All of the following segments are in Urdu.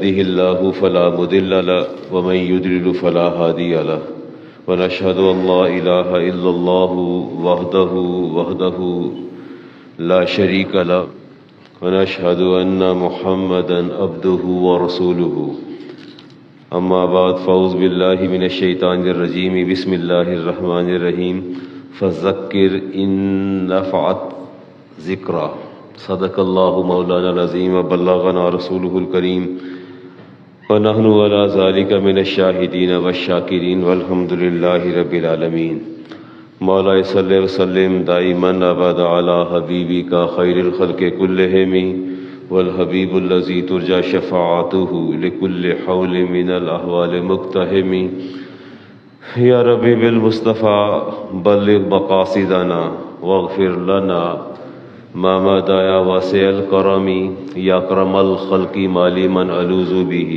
يهده الله فلا مضل له ومن يضلل فلا هادي له ونشهد أن لا إله إلا الله وحده لا شريك له ونشهد أن محمدا عبده ورسوله أما بعد فأعوذ بالله من الشيطان الرجيم بسم الله الرحمن الرحيم فذكر إن نفعت ذكرى صدق الله مولانا العظيم وبلغنا رسوله الكريم ونحن على ذلك من الشاهدين والشاكرين والحمد لله رب العالمين مولا صل وسلم دائما ابدا على حبيبك خير الخلق كلهم والحبيب الذي ترجى شفاعته لكل حول من الأحوال مقتحم يا ربي بالمصطفى بلغ مقاصدنا واغفر لنا ما مدى يا واسع الكرم يا أكرم الخلق ما لي من ألوذ به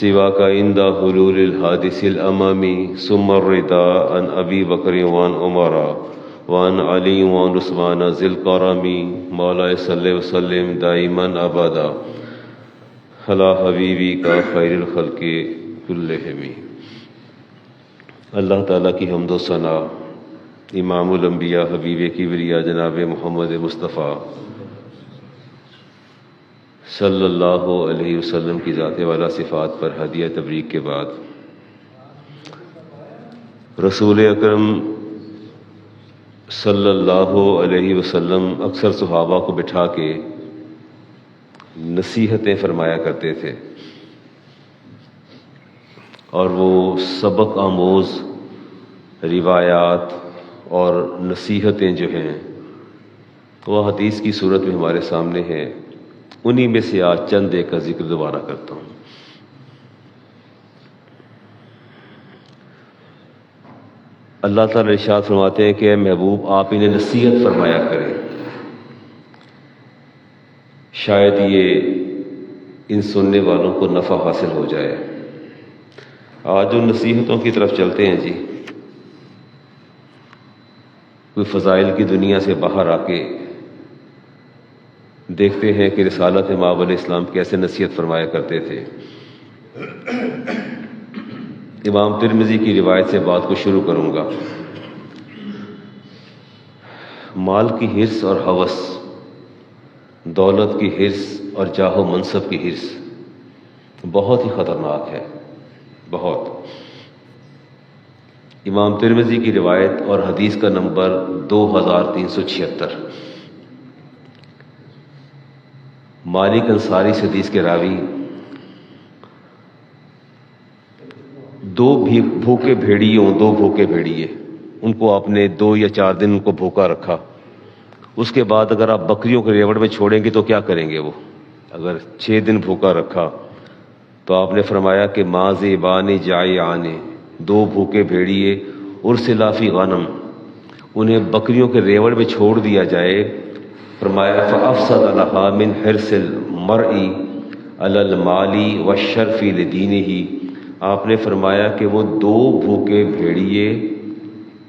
سواك عند حلول الحادث الأمامي ثم الرضا عن أبي بكر وعن عمر وعن علي وعن عثمان ذي الكرم مولاي صل وسلم دائما أبدا على حبيبك خير الخلق كلهم۔ اللہ تعالیٰ کی حمد و ثنا امام الانبیاء حبیب کبریا جناب محمد مصطفیٰ صلی اللہ علیہ وسلم کی ذات والا صفات پر ہدیہ تبریک کے بعد رسول اکرم صلی اللہ علیہ وسلم اکثر صحابہ کو بٹھا کے نصیحتیں فرمایا کرتے تھے، اور وہ سبق آموز روایات اور نصیحتیں جو ہیں وہ حدیث کی صورت میں ہمارے سامنے ہیں۔ انہی میں سے آج چند ایک کا ذکر دوبارہ کرتا ہوں۔ اللہ تعالیٰ ارشاد فرماتے ہیں کہ اے محبوب آپ انہیں نصیحت فرمایا کریں، شاید یہ ان سننے والوں کو نفع حاصل ہو جائے۔ آج ان نصیحتوں کی طرف چلتے ہیں جی۔ کوئی فضائل کی دنیا سے باہر آ کے دیکھتے ہیں کہ رسالت مآب علیہ السلام کیسے نصیحت فرمایا کرتے تھے۔ امام ترمذی کی روایت سے بات کو شروع کروں گا۔ مال کی حرص اور ہوس، دولت کی حرص اور جاہ و منصب کی حرص بہت ہی خطرناک ہے، بہت۔ امام ترمذی کی روایت اور حدیث کا نمبر 2376۔ مالک انصاری سے حدیث کے راوی، دو بھوکے بھیڑیے ان کو آپ نے 2 یا 4 دن ان کو بھوکا رکھا۔ اس کے بعد اگر آپ بکریوں کے ریوڑ میں چھوڑیں گے تو کیا کریں گے وہ؟ اگر 6 دن بھوکا رکھا تو آپ نے فرمایا کہ ماضی بانی جائے آنے، 2 بھوکے بھیڑیے ارسلا فی غنم، انہیں بکریوں کے ریوڑ میں چھوڑ دیا جائے۔ فرمایا فافسد لها من حرص المرء علی المال والشرف لدینہ، آپ نے فرمایا کہ وہ 2 بھوکے بھیڑیے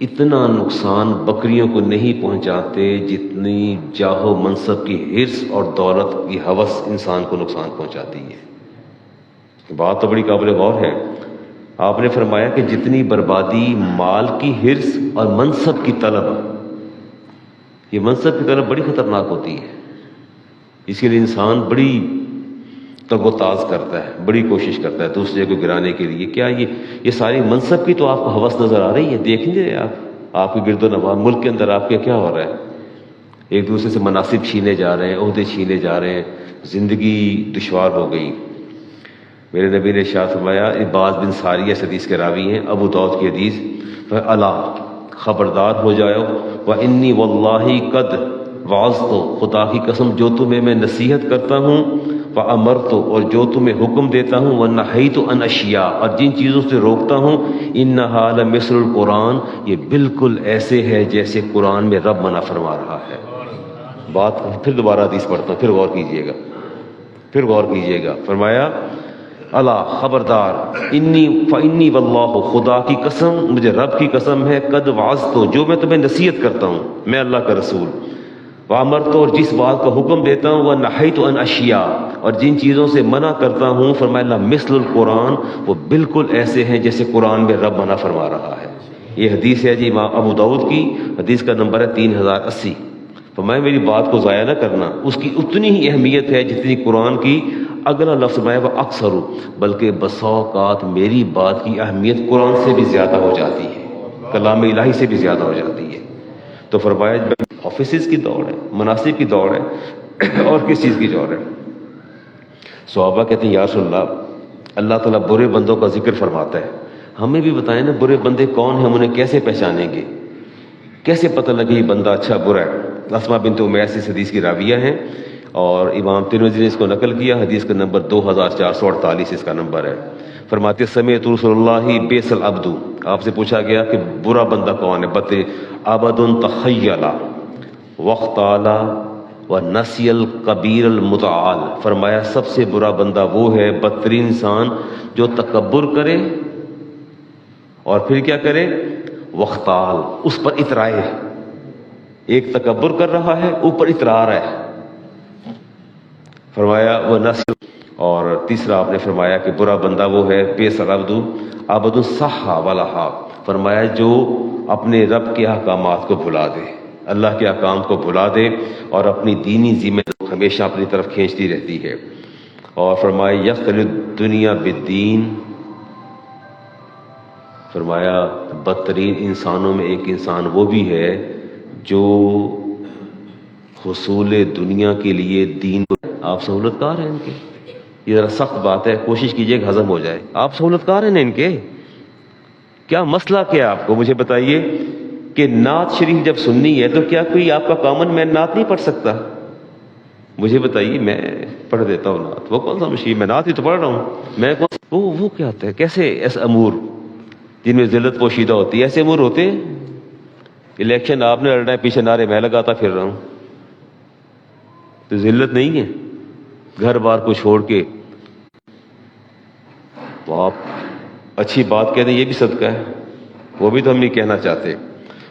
اتنا نقصان بکریوں کو نہیں پہنچاتے جتنی جاہ و منصب کی حرص اور دولت کی ہوس انسان کو نقصان پہنچاتی ہے۔ بات تو بڑی قابل غور ہے۔ آپ نے فرمایا کہ جتنی بربادی مال کی حرص اور منصب کی طلب، یہ منصب کی طلب بڑی خطرناک ہوتی ہے، اس کے لیے انسان بڑی تگ و تاز کرتا ہے، بڑی کوشش کرتا ہے دوسرے کو گرانے کے لیے۔ کیا یہ ساری منصب کی تو آپ کو ہوس نظر آ رہی ہے؟ دیکھیں گے آپ کے گرد و نواح ملک کے اندر آپ کے کیا ہو رہا ہے؟ ایک دوسرے سے مناصب چھینے جا رہے ہیں، عہدے چھینے جا رہے ہیں، زندگی دشوار ہو گئی۔ میرے نبی نے ارشاد فرمایا، عباد بن ساریہ حدیث کے راوی ہیں، ابو داؤد کی حدیث، الا خبردار ہو جاؤ، وانی واللہ قد وعظت، خدا کی قسم جو تمہیں میں نصیحت کرتا ہوں، وامرت، اور جو تمہیں حکم دیتا ہوں، ونہیت عن اشیاء، اور جن چیزوں سے روکتا ہوں، انہا لمثل القرآن، یہ بالکل ایسے ہے جیسے قرآن میں رب منع فرما رہا ہے۔ بات پھر دوبارہ حدیث پڑھتا ہوں، پھر غور کیجیے گا۔ فرمایا اللہ خبردار، فانی واللہ، خدا کی قسم، مجھے رب کی قسم ہے، قد وعظت، جو میں تمہیں نصیحت کرتا ہوں، میں اللہ کا رسول، وَأَمَرْتُ اور جس بات کا حکم دیتا ہوں وَنَحَيْتُ عَنْ أَشْيَاء اور جن چیزوں سے منع کرتا ہوں فرمایا مثل القرآن وہ بالکل ایسے ہیں جیسے قرآن میں رب منع فرما رہا ہے. یہ حدیث ہے جی امام ابو داؤد کی، حدیث کا نمبر ہے 3080. فرمایا میری بات کو ضائع نہ کرنا، اس کی اتنی ہی اہمیت ہے جتنی قرآن کی. اگلا لفظ فرمایا وہ اکثر بلکہ بسا اوقات میری بات کی اہمیت قرآن سے بھی زیادہ ہو جاتی ہے، کلام الہی سے بھی زیادہ ہو جاتی ہے. تو فرمایا آفیسز کی دوڑ ہے، مناسب کی دوڑ ہے، اور کس چیز کی دوڑ ہے؟ صحابہ کہتے ہیں یا رسول اللہ تعالیٰ برے بندوں کا ذکر فرماتا ہے، ہمیں بھی بتائیں نا برے بندے کون ہیں، ہم انہیں کیسے پہچانیں گے، کیسے پتہ لگے یہ بندہ اچھا برا ہے؟ اسما بنت امیس اس حدیث کی راویہ ہیں اور امام ترمذی نے اس کو نقل کیا، حدیث کا نمبر 2448 اس کا نمبر ہے. فرماتے سمعت رسول اللہ بیس العبد، آپ سے پوچھا گیا کہ برا بندہ کون ہے؟ بتے عبد تخیل واختال ونسی الکبیر المتعال. فرمایا سب سے برا بندہ وہ ہے بدترین انسان جو تکبر کرے اور پھر کیا کرے؟ واختال، اس پر اترائے. ایک تکبر کر رہا ہے اوپر اترا رہا ہے. فرمایا وہ نسل، اور تیسرا آپ نے فرمایا کہ برا بندہ وہ ہے بیس العبد عبد صح ولہا. فرمایا جو اپنے رب کے احکامات کو بھلا دے، اللہ کے احکام کو بھلا دے اور اپنی دینی ذمہ ہمیشہ اپنی طرف کھینچتی رہتی ہے. اور فرمایا یختلط دنیا بالدین. فرمایا بدترین انسانوں میں ایک انسان وہ بھی ہے جو حصول دنیا کے لیے دین کو، آپ سہولت کار ہیں ان کے، یہ ذرا سخت بات ہے، کوشش کیجئے کہ ہضم ہو جائے. آپ سہولت کار ہیں نا ان کے، کیا مسئلہ کیا آپ کو مجھے بتائیے کہ نعت شریف جب سننی ہے تو کیا کوئی آپ کا کامن مین نعت نہیں پڑھ سکتا؟ مجھے بتائیے، میں پڑھ دیتا ہوں نعت، وہ کون سا مشکل، میں نعت ہی تو پڑھ رہا ہوں. میں وہ کیا ہوتا ہے، کیسے ایسے امور جن میں ذلت پوشیدہ ہوتی ہے ایسے امور ہوتے ہیں؟ الیکشن آپ نے لڑنا ہے، پیچھے نعرے میں لگاتا پھر رہا ہوں، تو ذلت نہیں ہے؟ گھر بار کو چھوڑ کے تو آپ اچھی بات کہتے ہیں، یہ بھی صدقہ ہے، وہ بھی تو ہم نہیں کہنا چاہتے.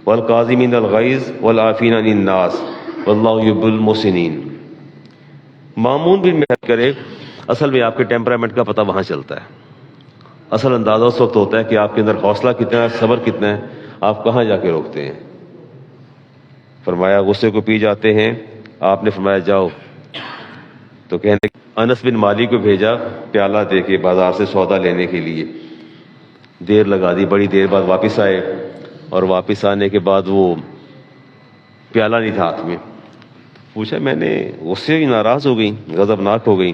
والقاظمین الغیظ والعافین عن الناس واللہ یحب المحسنین. معمون بھی محنت کرے، اصل میں آپ کے ٹیمپرامنٹ کا پتہ وہاں چلتا ہے. اصل اندازہ اس وقت ہوتا ہے کہ آپ کے اندر حوصلہ کتنا ہے، صبر کتنا ہے، آپ کہاں جا کے روکتے ہیں. فرمایا غصے کو پی جاتے ہیں. آپ نے فرمایا جاؤ، تو کہنے انس بن مالک کو بھیجا پیالہ دے کے بازار سے سودا لینے کے لیے. دیر لگا دی، بڑی دیر بعد واپس آئے، اور واپس آنے کے بعد وہ پیالہ نہیں تھا ہاتھ میں. پوچھا، میں نے غصے ہی ناراض ہو گئی، غضبناک ہو گئی.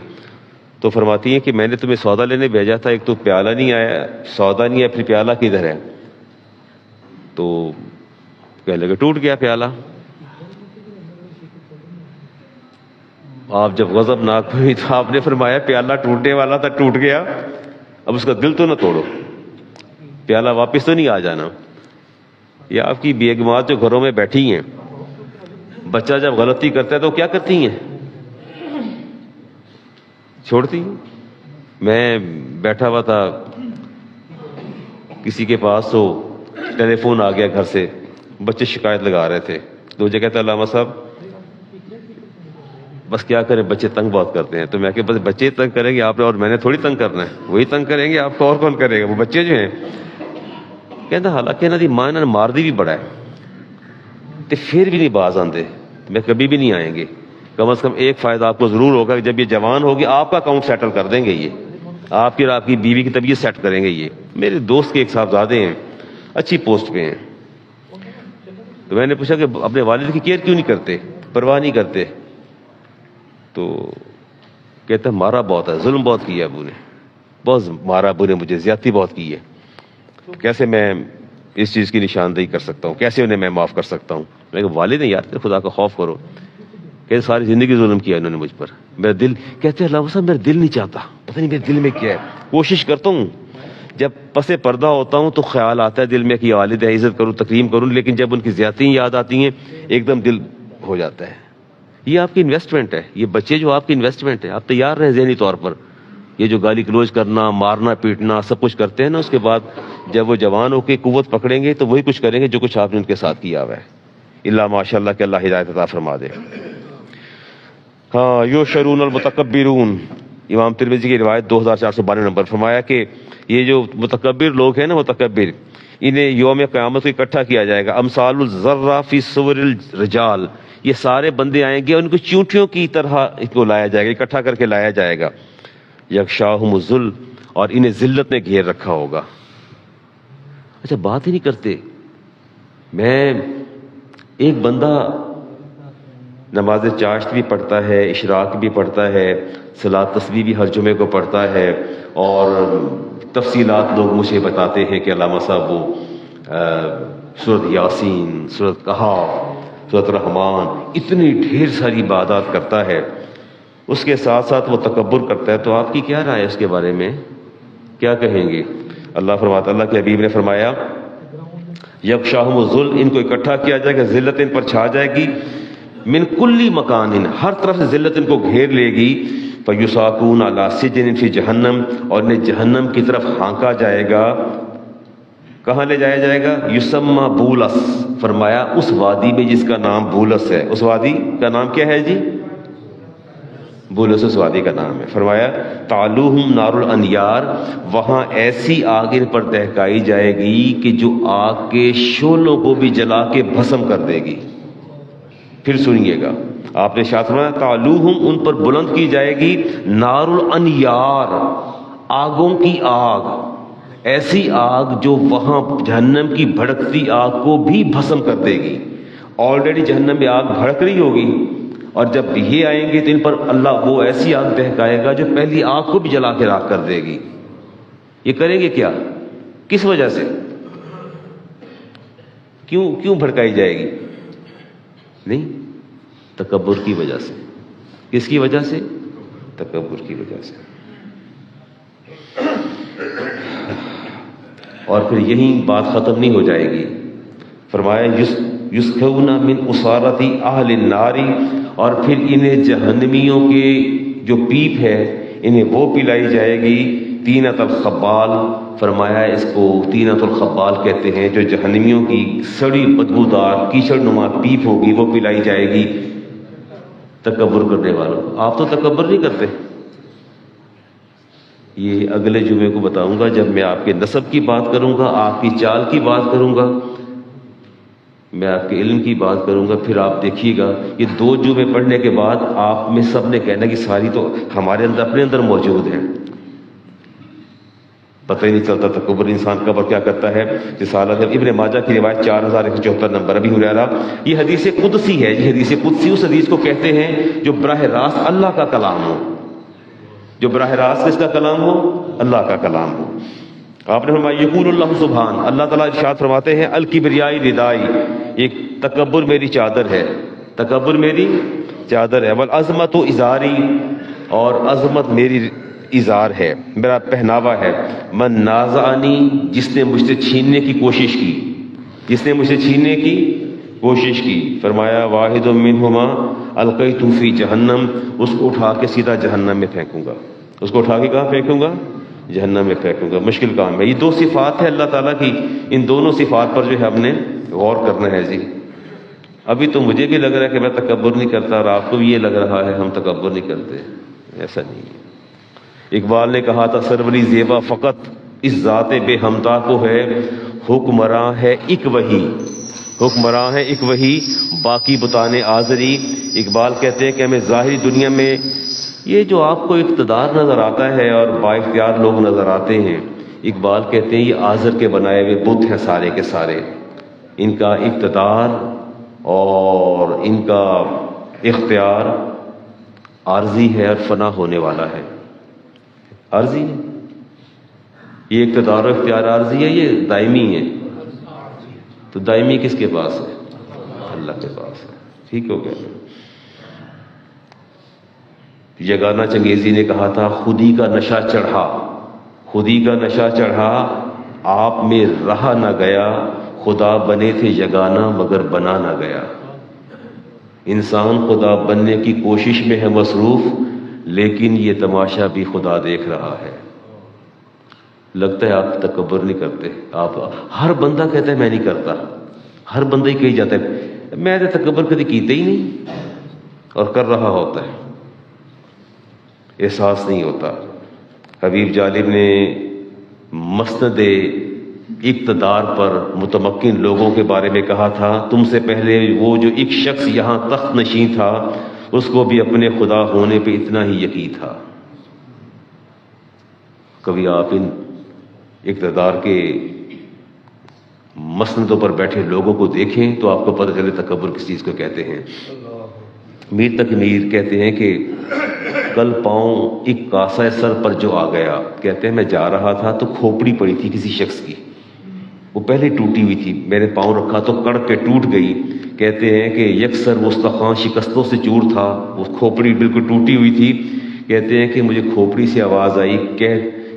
تو فرماتی ہیں کہ میں نے تمہیں سودا لینے بھیجا تھا، ایک تو پیالہ نہیں آیا، سودا نہیں آیا، پھر پیالہ کدھر ہے؟ تو کہنے لگے ٹوٹ گیا پیالہ. آپ جب غضبناک ہوئی تو آپ نے فرمایا پیالہ ٹوٹنے والا تھا، ٹوٹ گیا، اب اس کا دل تو نہ توڑو، پیالہ واپس تو نہیں آ جانا. یہ آپ کی بیگمات جو گھروں میں بیٹھی ہیں، بچہ جب غلطی کرتا ہے تو کیا کرتی ہیں؟ چھوڑتی ہیں. میں بیٹھا ہوا تھا کسی کے پاس، تو ٹیلی فون آ گیا گھر سے، بچے شکایت لگا رہے تھے. تو مجھے کہتا علامہ صاحب بس کیا کریں، بچے تنگ بہت کرتے ہیں. تو میں کہ بس بچے تنگ کریں گے آپ نے، اور میں نے تھوڑی تنگ کرنا ہے، وہی تنگ کریں گے آپ کو، اور کون کرے گا؟ وہ بچے جو ہیں. کہتا حالانکہ انہوں دی ماں نے مار دی بھی بڑا ہے تو پھر بھی نہیں باز آندے، میں کبھی بھی نہیں آئیں گے. کم از کم ایک فائدہ آپ کو ضرور ہوگا کہ جب یہ جوان ہوگی آپ کا اکاؤنٹ سیٹل کر دیں گے، یہ آپ کی اور آپ کی بیوی کی طبیعت سیٹ کریں گے. یہ میرے دوست کے ایک صاحبزادے ہیں، اچھی پوسٹ پہ ہیں. تو میں نے پوچھا کہ اپنے والد کی کیئر کیوں نہیں کرتے، پرواہ نہیں کرتے؟ تو کہتا ہے مارا بہت ہے، ظلم بہت کیا ابو نے، بہت مارا ابو نے مجھے، زیادتی بہت کی ہے. کیسے میں اس چیز کی نشاندہی کر سکتا ہوں، کیسے انہیں میں معاف کر سکتا ہوں؟ میں کہ والد ہیں یار، خدا کا خوف کرو. کہ ساری زندگی ظلم کیا انہوں نے مجھ پر. میرا دل، کہتے ہیں اللہ صاحب میرا دل نہیں چاہتا، پتہ نہیں میرے دل میں کیا ہے. کوشش کرتا ہوں، جب پس پردہ ہوتا ہوں تو خیال آتا ہے دل میں کہ والد ہے، عزت کروں، تکریم کروں، لیکن جب ان کی زیادتیاں یاد آتی ہیں ایک دم دل ہو جاتا ہے. یہ آپ کی انویسٹمنٹ ہے، یہ بچے جو آپ کی انویسٹمنٹ ہے، آپ تیار رہیں ذہنی طور پر. یہ جو گالی گلوچ کرنا، مارنا پیٹنا سب کچھ کرتے ہیں نا، اس کے بعد جب وہ جوان ہو کے قوت پکڑیں گے تو وہی کچھ کریں گے جو کچھ آپ نے ان کے ساتھ کیا ہوا ہے. الا ماشاء اللہ کہ اللہ ہدایت عطا فرما دے. ہاں یحشرون المتکبرون، امام ترمذی کی روایت 2492 نمبر. فرمایا کہ یہ جو متکبر لوگ ہیں نا، متکبر، انہیں یوم قیامت کو اکٹھا کیا جائے گا. امثال الذرہ فی صور الرجال، یہ سارے بندے آئیں گے، ان کو چونٹیوں کی طرح ان کو لایا جائے گا، اکٹھا کر کے لایا جائے گا. یغشاہم الذل، اور انہیں ذلت نے گھیر رکھا ہوگا. اچھا بات ہی نہیں کرتے. میں ایک بندہ نماز چاشت بھی پڑھتا ہے، اشراق بھی پڑھتا ہے، صلاۃ تسبیح بھی ہر جمعے کو پڑھتا ہے، اور تفصیلات لوگ مجھے بتاتے ہیں کہ علامہ صاحب وہ سورۃ یاسین، سورۃ کہف، سورۃ رحمان، اتنی ڈھیر ساری عبادات کرتا ہے. اس کے ساتھ ساتھ وہ تکبر کرتا ہے. تو آپ کی کیا رائے ہے اس کے بارے میں؟ کیا کہیں گے؟ اللہ فرماتا، اللہ کے حبیب نے فرمایا یغشاہم الذل، ان کو اکٹھا کیا جائے گا، ذلت ان پر چھا جائے گی. من کلی مکان، ہر طرف سے ذلت ان کو گھیر لے گی. فیساقون علی سجن فی جہنم، اور انہیں جہنم کی طرف ہانکا جائے گا. کہاں لے جایا جائے گا؟ یسمى بولس، فرمایا اس وادی میں جس کا نام بولس ہے. اس وادی کا نام کیا ہے جی؟ بولس اس وادی کا نام ہے. فرمایا تعلوہم نار الانیار، وہاں ایسی آگ ان پر دہکائی جائے گی کہ جو آگ کے شعلوں کو بھی جلا کے بھسم کر دے گی. پھر سنیے گا، آپ نے ارشاد فرمایا تعلوہم، ان پر بلند کی جائے گی، نار الانیار، آگوں کی آگ، ایسی آگ جو وہاں جہنم کی بھڑکتی آگ کو بھی بھسم کر دے گی. آلریڈی جہنم میں آگ بھڑک رہی ہوگی، اور جب یہ آئیں گے تو ان پر اللہ وہ ایسی آگ دہکائے گا جو پہلی آگ کو بھی جلا کے راکھ کر دے گی. یہ کریں گے کیا؟ کس وجہ سے؟ کیوں بھڑکائی جائے گی؟ نہیں، تکبر کی وجہ سے. کس کی وجہ سے؟ تکبر کی وجہ سے. اور پھر یہی بات ختم نہیں ہو جائے گی. فرمایا یسقون من اسارت اہل النار، اور پھر انہیں جہنمیوں کے جو پیپ ہے انہیں وہ پلائی جائے گی. طینۃ الخبال، فرمایا اس کو طینۃ الخبال کہتے ہیں، جو جہنمیوں کی سڑی بدبودار کیچڑ نما پیپ ہوگی وہ پلائی جائے گی. تکبر کرنے والوں، آپ تو تکبر نہیں کرتے. یہ اگلے جمعے کو بتاؤں گا جب میں آپ کے نسب کی بات کروں گا، آپ کی چال کی بات کروں گا، میں آپ کے علم کی بات کروں گا. پھر آپ دیکھیے گا یہ 2 جمعے پڑھنے کے بعد آپ میں سب نے کہنا کہ ساری تو ہمارے اندر اپنے اندر موجود ہے. پتہ ہی نہیں چلتا تکبر انسان کا کیا کرتا ہے. رسالہ ابن ماجہ کی روایت 4174 نمبر. ابی ہریرہ، یہ حدیث قدسی ہے. یہ حدیث قدسی اس حدیث کو کہتے ہیں جو براہ راست اللہ کا کلام ہو. جو براہ راست کس کا کلام ہو؟ اللہ کا کلام ہو. آپ نے فرمایا یقول اللہ سبحان، اللہ تعالیٰ ارشاد فرماتے ہیں الکبریائی ردائی، ایک تکبر میری چادر ہے، تکبر میری چادر ہے. والعظمت ازاری، اور عظمت میری ازار ہے، میرا پہناوا ہے. من نازعنی، جس نے مجھ سے چھیننے کی کوشش کی، جس نے مجھ سے چھیننے کی کوشش کی. فرمایا واحد منہما القیتہ فی جہنم، اس کو اٹھا کے سیدھا جہنم میں پھینکوں گا. اس کو اٹھا کے کہاں پھینکوں گا؟ جہنم میں پھینکوں گا. مشکل کام ہے. یہ 2 صفات ہے اللہ تعالیٰ کی، ان دونوں صفات پر جو ہے ہم نے غور کرنا ہے جی. ابھی تو مجھے بھی لگ رہا ہے کہ میں تکبر نہیں کرتا، اور آپ کو بھی یہ لگ رہا ہے ہم تکبر نہیں کرتے. ایسا نہیں ہے. اقبال نے کہا تھا سروری زیبا فقط اس ذات بے ہمتا کو ہے، حکمراں ہے ایک وہی، حکمراں ہے ایک وہی، باقی بتانے آزری. اقبال کہتے ہیں کہ ہمیں ظاہری دنیا میں یہ جو آپ کو اقتدار نظر آتا ہے اور با اختیار لوگ نظر آتے ہیں، اقبال کہتے ہیں یہ آزر کے بنائے ہوئے بت ہیں سارے کے سارے. ان کا اقتدار اور ان کا اختیار عارضی ہے اور فنا ہونے والا ہے. عارضی ہے یہ اقتدار و اختیار، عارضی ہے یہ دائمی ہے. تو دائمی کس کے پاس ہے؟ اللہ کے پاس ہے. ٹھیک ہو گیا. یگانہ چنگیزی نے کہا تھا خودی کا نشہ چڑھا، خودی کا نشہ چڑھا، آپ میں رہا نہ گیا، خدا بنے تھے یگانہ مگر بنا نہ گیا. انسان خدا بننے کی کوشش میں ہے مصروف، لیکن یہ تماشا بھی خدا دیکھ رہا ہے. لگتا ہے آپ تکبر نہیں کرتے. آپ ہر بندہ کہتا ہے میں نہیں کرتا، ہر بندہ ہی کہی جاتا ہے. میں تو تکبر کبھی کیتا ہی نہیں اور کر رہا ہوتا ہے، احساس نہیں ہوتا۔ حبیب جالب نے مسند اقتدار پر متمکن لوگوں کے بارے میں کہا تھا، تم سے پہلے وہ جو ایک شخص یہاں تخت نشین تھا اس کو بھی اپنے خدا ہونے پہ اتنا ہی یقین تھا۔ کبھی آپ ان اقتدار کے مسندوں پر بیٹھے لوگوں کو دیکھیں تو آپ کو پتہ چلے تکبر کس چیز کو کہتے ہیں۔ میر تک میر کہتے ہیں کہ کل پاؤں ایک کاسہ سر پر جو آ گیا، کہتے ہیں میں جا رہا تھا تو کھوپڑی پڑی تھی کسی شخص کی، وہ پہلے ٹوٹی ہوئی تھی، میں نے پاؤں رکھا تو کڑ کے ٹوٹ گئی۔ کہتے ہیں کہ یکسر مستخوان شکستوں سے چور تھا، وہ کھوپڑی بالکل ٹوٹی ہوئی تھی۔ کہتے ہیں کہ مجھے کھوپڑی سے آواز آئی،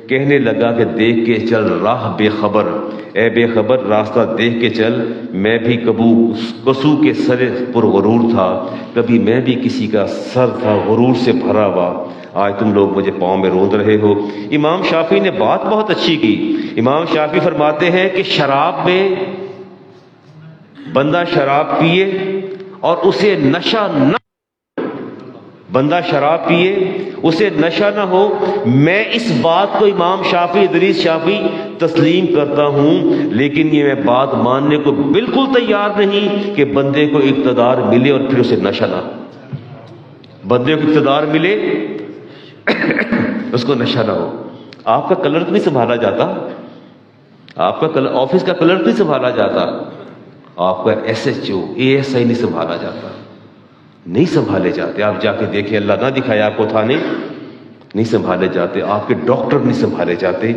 کہنے لگا کہ دیکھ کے چل راہ بے خبر، اے بے خبر راستہ دیکھ کے چل، میں بھی کسو کے سر پر غرور تھا، کبھی میں بھی کسی کا سر تھا غرور سے بھرا ہوا، آج تم لوگ مجھے پاؤں میں روند رہے ہو۔ امام شافعی نے بات بہت اچھی کی۔ امام شافعی فرماتے ہیں کہ شراب میں بندہ شراب پیے اور اسے نشہ نہ، بندہ شراب پیے اسے نشہ نہ ہو، میں اس بات کو امام شافعی ادریس شافعی تسلیم کرتا ہوں، لیکن یہ میں بات ماننے کو بالکل تیار نہیں کہ بندے کو اقتدار ملے اور پھر اسے نشہ نہ، بندے کو اقتدار ملے اس کو نشہ نہ ہو۔ آپ کا کلرک نہیں سنبھالا جاتا، آپ کا آفس کا کلرک نہیں سنبھالا جاتا، آپ کا S H O A S I نہیں سنبھالا جاتا، نہیں سنبھالے جاتے۔ آپ جا کے دیکھیں، اللہ نہ دکھائے آپ کو تھانے، نہیں سنبھالے جاتے۔ آپ کے ڈاکٹر نہیں سنبھالے جاتے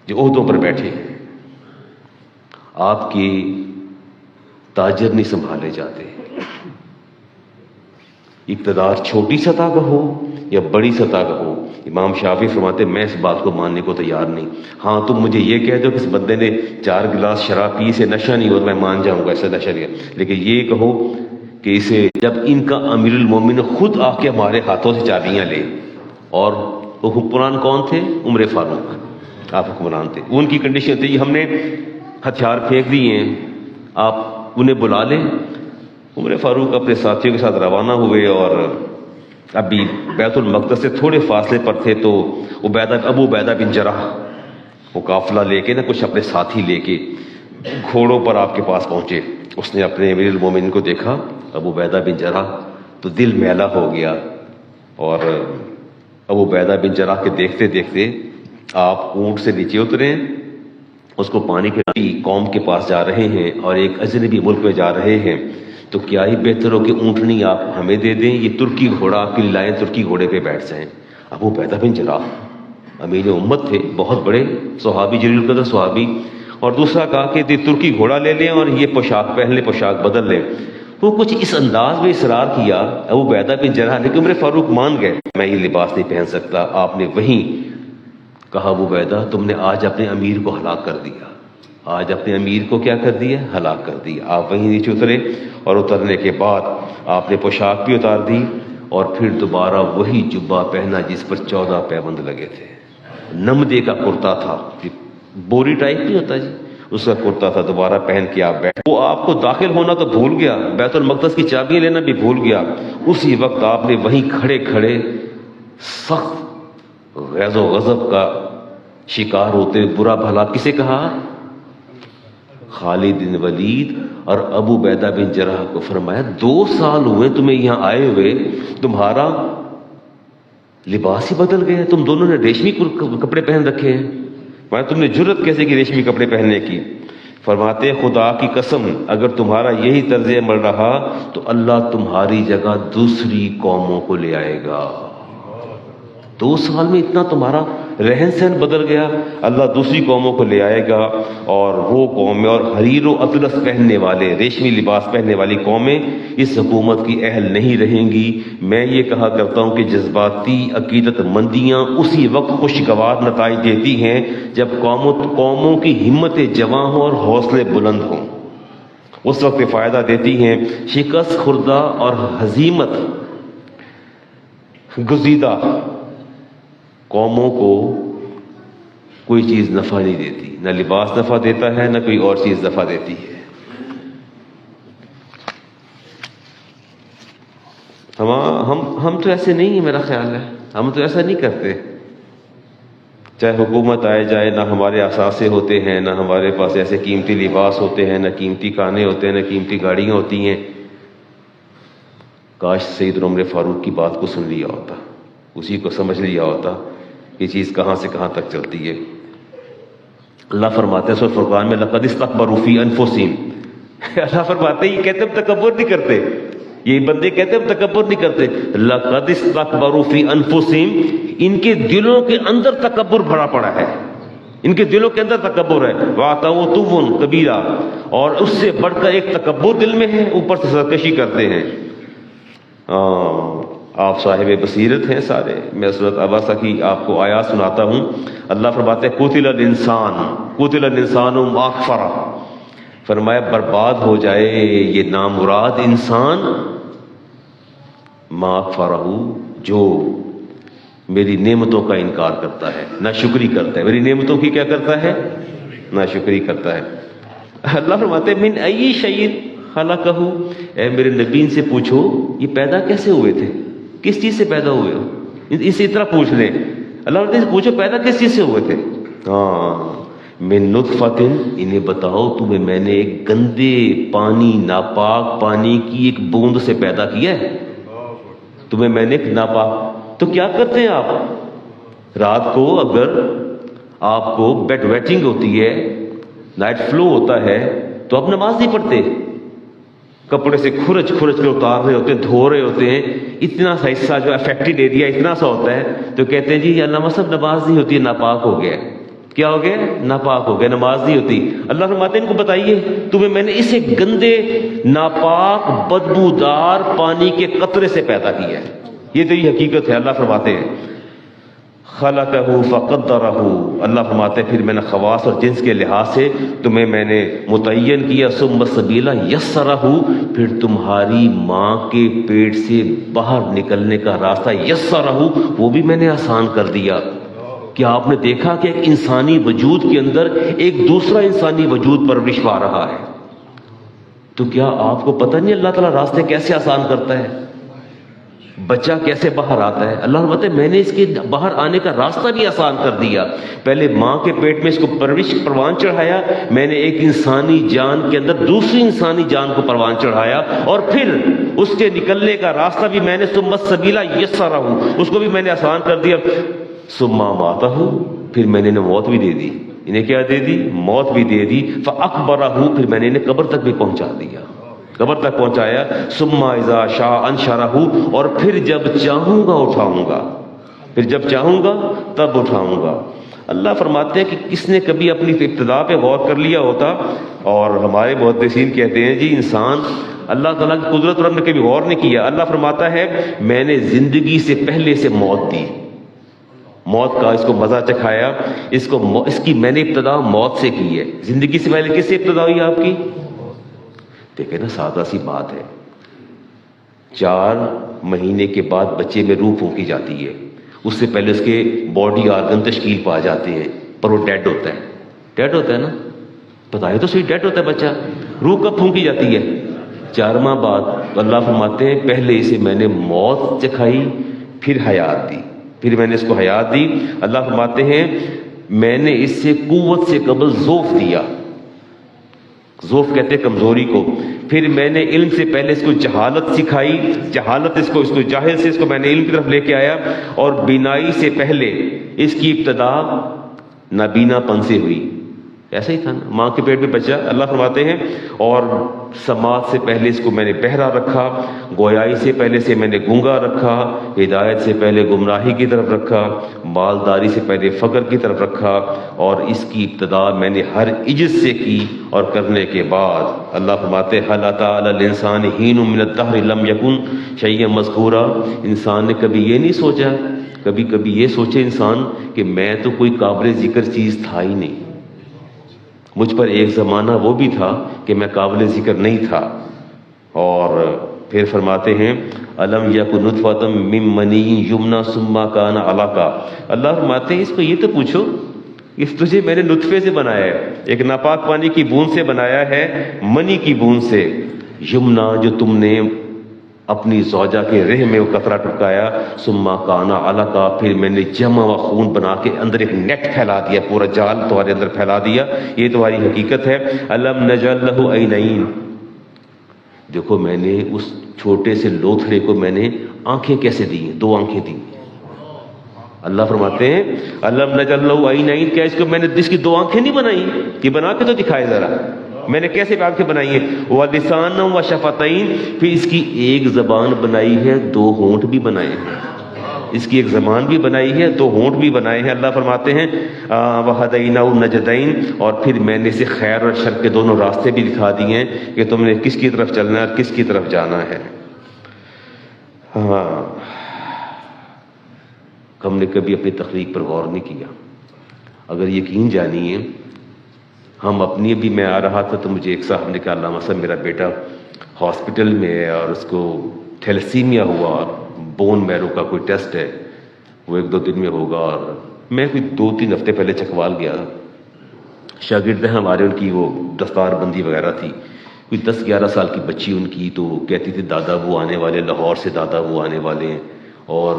جو عہدوں پر بیٹھے ہیں، آپ کی تاجر نہیں سنبھالے جاتے۔ اقتدار چھوٹی سطح کا ہو یا بڑی سطح کا ہو، امام شافعی فرماتے میں اس بات کو ماننے کو تیار نہیں۔ ہاں تم مجھے یہ کہہ دو کہ اس بندے نے 4 گلاس شراب پی سے نشہ نہیں ہوتا، میں مان جاؤں گا ایسا نشہ نہیں ہے، لیکن یہ کہو کہ اسے جب ان کا امیر المومن خود آ کے ہمارے ہاتھوں سے چابیاں لے، اور وہ حکمران کون تھے؟ عمر فاروق، آپ حکمران تھے، ان کی کنڈیشن تھی ہم نے ہتھیار پھینک دیے ہیں، آپ انہیں بلا لیں۔ عمر فاروق اپنے ساتھیوں کے ساتھ روانہ ہوئے اور ابھی بیت المقدس سے تھوڑے فاصلے پر تھے تو ابو عبیدہ بن جراح وہ قافلہ لے کے نا کچھ اپنے ساتھی لے کے گھوڑوں پر آپ کے پاس پہنچے۔ اس نے اپنے امیر المومنین کو دیکھا ابو عبیدہ بن جراح تو دل میلا ہو گیا، اور ابو عبیدہ بن جراح کے دیکھتے دیکھتے آپ اونٹ سے نیچے اترے، اس کو پانی کے قوم کے پاس جا رہے ہیں اور ایک اجنبی ملک میں جا رہے ہیں، تو کیا ہی بہتر ہو کہ اونٹنی آپ ہمیں دے دیں، یہ ترکی گھوڑا آپ کے لیے لائیں، ترکی گھوڑے پہ بیٹھ جائیں۔ ابو عبیدہ بن جراح امیر امت تھے، بہت بڑے صحابی، جلیل القدر صحابی، اور دوسرا کہا کہ یہ ترکی گھوڑا لے لیں اور یہ پوشاک پہن لیں، پوشاک بدل لیں۔ وہ کچھ اس انداز میں اصرار کیا ابو عبیدہ بن جراح، لیکن عمر فاروق مان گئے، میں یہ لباس نہیں پہن سکتا۔ آپ نے وہیں کہا ابو عبیدہ تم نے آج اپنے امیر کو ہلاک کر دیا، آج اپنے امیر کو کیا کر دیا؟ ہلاک کر دیا۔ آپ وہیں نیچے اترے، اور اترنے کے بعد آپ نے پوشاک بھی اتار دی، اور پھر دوبارہ وہی جبہ پہنا جس پر 14 پیبند لگے تھے، نمدے کا کرتا تھا، بوری ٹائپ نہیں ہوتا جی، اس کا کرتا تھا، دوبارہ پہن کے آپ بیٹھے۔ وہ آپ کو داخل ہونا تو بھول گیا، بیت المقدس کی چابیاں لینا بھی بھول گیا۔ اسی وقت آپ نے وہیں کھڑے کھڑے سخت غیظ و غضب کا شکار ہوتے برا بھلا کسے کہا؟ خالد بن ولید اور ابو عبیدہ بن جراح کو۔ فرمایا 2 سال ہوئے تمہیں یہاں آئے ہوئے، تمہارا لباس ہی بدل گیا، تم دونوں نے ریشمی کپڑے پہن رکھے ہیں، تم نے جرت کیسے کی ریشمی کپڑے پہننے کی؟ فرماتے خدا کی قسم اگر تمہارا یہی طرز عمل رہا تو اللہ تمہاری جگہ دوسری قوموں کو لے آئے گا۔ 2 سال میں اتنا تمہارا رہن سہن بدل گیا، اللہ دوسری قوموں کو لے آئے گا، اور وہ قومیں اور حریر و اطلس پہننے والے، ریشمی لباس پہننے والی قومیں اس حکومت کی اہل نہیں رہیں گی۔ میں یہ کہا کرتا ہوں کہ جذباتی عقیدت مندیاں اسی وقت خوشگوار نتائج دیتی ہیں جب قوموں کی ہمت جواں ہوں اور حوصلے بلند ہوں، اس وقت فائدہ دیتی ہیں۔ شکست خوردہ اور ہزیمت گزیدہ قوموں کو کوئی چیز نفع نہیں دیتی، نہ لباس نفع دیتا ہے، نہ کوئی اور چیز نفع دیتی ہے۔ ہم تو ایسے نہیں ہیں، میرا خیال ہے ہم تو ایسا نہیں کرتے. چاہے حکومت آئے جائے، نہ ہمارے اثاثے ہوتے ہیں، نہ ہمارے پاس ایسے قیمتی لباس ہوتے ہیں، نہ قیمتی کھانے ہوتے ہیں، نہ قیمتی گاڑیاں ہوتی ہیں. کاش سیدنا عمر فاروق کی بات کو سن لیا ہوتا، اسی کو سمجھ لیا ہوتا کہ چیز کہاں سے کہاں تک چلتی ہے. اللہ فرماتے ہیں سورۃ فرقان میں لقد استكبروا فی انفسہم. اللہ فرماتے ہیں یہ کہتے ہم تکبر نہیں کرتے، یہ بندے کہتے ہم تکبر نہیں کرتے. لقد استكبروا فی انفسہم، ان کے دلوں کے اندر تکبر بھرا پڑا ہے، ان کے دلوں کے اندر تکبر ہے. وَعَتَوْا عُتُوًّا کبیرہ، اور اس سے بڑھ کر ایک تکبر دل میں ہے، اوپر سے سرکشی کرتے ہیں. آپ صاحب بصیرت ہیں سارے. میں سورۃ عبسہ کی آپ کو آیات سناتا ہوں. اللہ فرماتے ہیں قُتِلَ الْإِنسَانُ مَا أَكْفَرَهُ، فرمایا برباد ہو جائے یہ نامراد انسان، ما أكفرہ، جو میری نعمتوں کا انکار کرتا ہے، ناشکری کرتا ہے. میری نعمتوں کی کیا کرتا ہے؟ ناشکری کرتا ہے. اللہ فرماتے ہیں من أي شيء خلقہ، اے میرے نبی ان سے پوچھو یہ پیدا کیسے ہوئے تھے، کس چیز سے پیدا ہوئے ہو، اسی طرح پوچھ لیں. اللہ سے پوچھو پیدا کس چیز سے ہوئے تھے. من نطفۃ، انہیں بتاؤ تمہیں میں نے ایک گندے پانی، ناپاک پانی کی ایک بوند سے پیدا کیا ہے. تمہیں میں نے ایک ناپاک، تو کیا کرتے ہیں آپ رات کو اگر آپ کو بیڈ ویٹنگ ہوتی ہے، نائٹ فلو ہوتا ہے، تو آپ نماز نہیں پڑھتے، کپڑے سے کھرچ کے اتار رہے ہوتے ہیں، دھو رہے ہوتے ہیں. اتنا سا حصہ جو افیکٹڈ ایریا اتنا سا ہوتا ہے، تو کہتے ہیں جی علامہ صاحب نماز نہیں ہوتی، ناپاک ہو گیا. کیا ہو گیا؟ ناپاک ہو گیا، نماز نہیں ہوتی. اللہ فرماتے ہیں ان کو بتائیے تمہیں میں نے اسے گندے ناپاک بدبودار پانی کے قطرے سے پیدا کیا ہے. یہ تو یہ حقیقت ہے. اللہ فرماتے ہیں خلقہ فقدرہ، اللہ فرماتے ہیں پھر میں نے خواص اور جنس کے لحاظ سے تمہیں میں نے متعین کیا. ثم السبیل یسرہ، پھر تمہاری ماں کے پیٹ سے باہر نکلنے کا راستہ یسرہ، وہ بھی میں نے آسان کر دیا. کیا آپ نے دیکھا کہ ایک انسانی وجود کے اندر ایک دوسرا انسانی وجود پرورش پا رہا ہے؟ تو کیا آپ کو پتہ نہیں اللہ تعالیٰ راستے کیسے آسان کرتا ہے، بچہ کیسے باہر آتا ہے؟ اللہ فرماتے ہیں میں نے اس کے باہر آنے کا راستہ بھی آسان کر دیا. پہلے ماں کے پیٹ میں اس کو پروان چڑھایا، میں نے ایک انسانی جان کے اندر دوسری انسانی جان کو پروان چڑھایا، اور پھر اس کے نکلنے کا راستہ بھی میں نے ثم السبیل یسرہ، اس کو بھی میں نے آسان کر دیا. ثم اماتہ، پھر میں نے انہیں موت بھی دے دی. انہیں کیا دے دی؟ موت بھی دے دی. فاکبرہ، پھر میں نے انہیں قبر تک بھی پہنچا دیا، قبر تک پہنچایا. ثم اذا شاء انشرہ، اور پھر جب چاہوں گا اٹھاؤں گا، پھر جب چاہوں گا تب اٹھاؤں گا. اللہ فرماتے ہیں کہ کس نے کبھی اپنی ابتدا پہ غور کر لیا ہوتا؟ اور ہمارے محدثین کہتے ہیں جی انسان اللہ تعالیٰ کی قدرت اور ہم نے کبھی غور نہیں کیا. اللہ فرماتا ہے میں نے زندگی سے پہلے سے موت دی، موت کا اس کو مزہ چکھایا، اس کی میں نے ابتدا موت سے کی ہے. زندگی سے پہلے کس سے ابتدا ہوئی آپ کی؟ دیکھیں نا سادہ سی بات ہے. 4 مہینے کے بعد بچے میں روح پھونکی جاتی ہے، اس سے پہلے اس کے باڈی آرگن تشکیل پا جاتے ہیں، پر وہ ڈیڈ ہوتا ہے. ڈیڈ ہوتا ہے نا، بتائیے تو صحیح، ڈیڈ ہوتا ہے بچہ. روح کب پھونکی جاتی ہے؟ 4 ماہ بعد. اللہ فرماتے ہیں پہلے اسے میں نے موت چکھائی، پھر حیات دی، پھر میں نے اس کو حیات دی. اللہ فرماتے ہیں میں نے اس سے قوت سے قبل ذوف دیا، ذوف کہتے ہیں کمزوری کو. پھر میں نے علم سے پہلے اس کو جہالت سکھائی، جہالت اس کو جاہل سے اس کو میں نے علم کی طرف لے کے آیا. اور بینائی سے پہلے اس کی ابتدا نابینا پن سے ہوئی. ایسا ہی تھا نا، ماں کے پیٹ میں بچہ. اللہ فرماتے ہیں اور سماعت سے پہلے اس کو میں نے بہرا رکھا، گویائی سے پہلے سے میں نے گونگا رکھا، ہدایت سے پہلے گمراہی کی طرف رکھا، مالداری سے پہلے فقر کی طرف رکھا. اور اس کی ابتدا میں نے ہر عجز سے کی، اور کرنے کے بعد اللہ فرماتے ہیں هل أتى على الإنسان حين من الدهر لم يكن شيئا مذكورا. انسان نے کبھی یہ نہیں سوچا، کبھی یہ سوچے انسان کہ میں تو کوئی قابل ذکر چیز تھا ہی نہیں، مجھ پر ایک زمانہ وہ بھی تھا کہ میں قابل ذکر نہیں تھا. اور پھر فرماتے ہیں الم یکن نطفۃ من منی یمنی ثم کان علقہ. اللہ فرماتے ہیں اس کو یہ تو پوچھو کہ تجھے میں نے نطفے سے بنایا ہے، ایک ناپاک پانی کی بوند سے بنایا ہے، منی کی بوند سے. یمنا جو تم نے اپنی زوجہ کے رہ میں وہ قطرہ ٹپکایا، ثم کان علقہ، پھر میں نے جمع و خون بنا کے اندر ایک نیٹ پھیلا دیا، پورا جال تمہارے اندر پھیلا دیا، یہ تمہاری حقیقت ہے۔ الم نجعل لہ عینین، دیکھو میں نے اس چھوٹے سے لوتھڑے کو میں نے آنکھیں کیسے دی ہیں، 2 آنکھیں دی۔ اللہ فرماتے ہیں الم نجعل لہ عینین، کیا اس کو میں نے اس کی 2 آنکھیں نہیں بنائی؟ کہ بنا کے تو دکھائے ذرا، میں نے کیسے آنکھیں بنائی ہیں؟ وَلِسَانًا وَشَفَتَيْن، پھر اس کی ایک زبان بنائی ہے، 2 ہونٹ بھی بنائے ہیں، اس کی ایک زبان بھی بنائی ہے، 2 ہونٹ بھی بنائے ہیں۔ اللہ فرماتے ہیں وَهَدَيْنَاهُ النَّجْدَيْن، اور پھر میں نے اسے خیر اور شر کے دونوں راستے بھی دکھا دیے ہیں کہ تم نے کس کی طرف چلنا ہے اور کس کی طرف جانا ہے۔ ہاں، ہم نے کبھی اپنی تخلیق پر غور نہیں کیا۔ اگر یقین جانیے، ہم اپنی بھی، میں آ رہا تھا تو مجھے ایک صاحب نے کہا علامہ صاحب میرا بیٹا ہاسپٹل میں ہے اور اس کو تھیلیسیمیا ہوا، بون میرو کا کوئی ٹیسٹ ہے، وہ 1-2 دن میں ہوگا، اور میں کوئی 2-3 ہفتے پہلے چکوال گیا، شاگرد ہیں ہمارے، ان کی وہ دستار بندی وغیرہ تھی، کوئی 10-11 سال کی بچی ان کی، تو کہتی تھی دادا وہ آنے والے، لاہور سے دادا وہ آنے والے ہیں، اور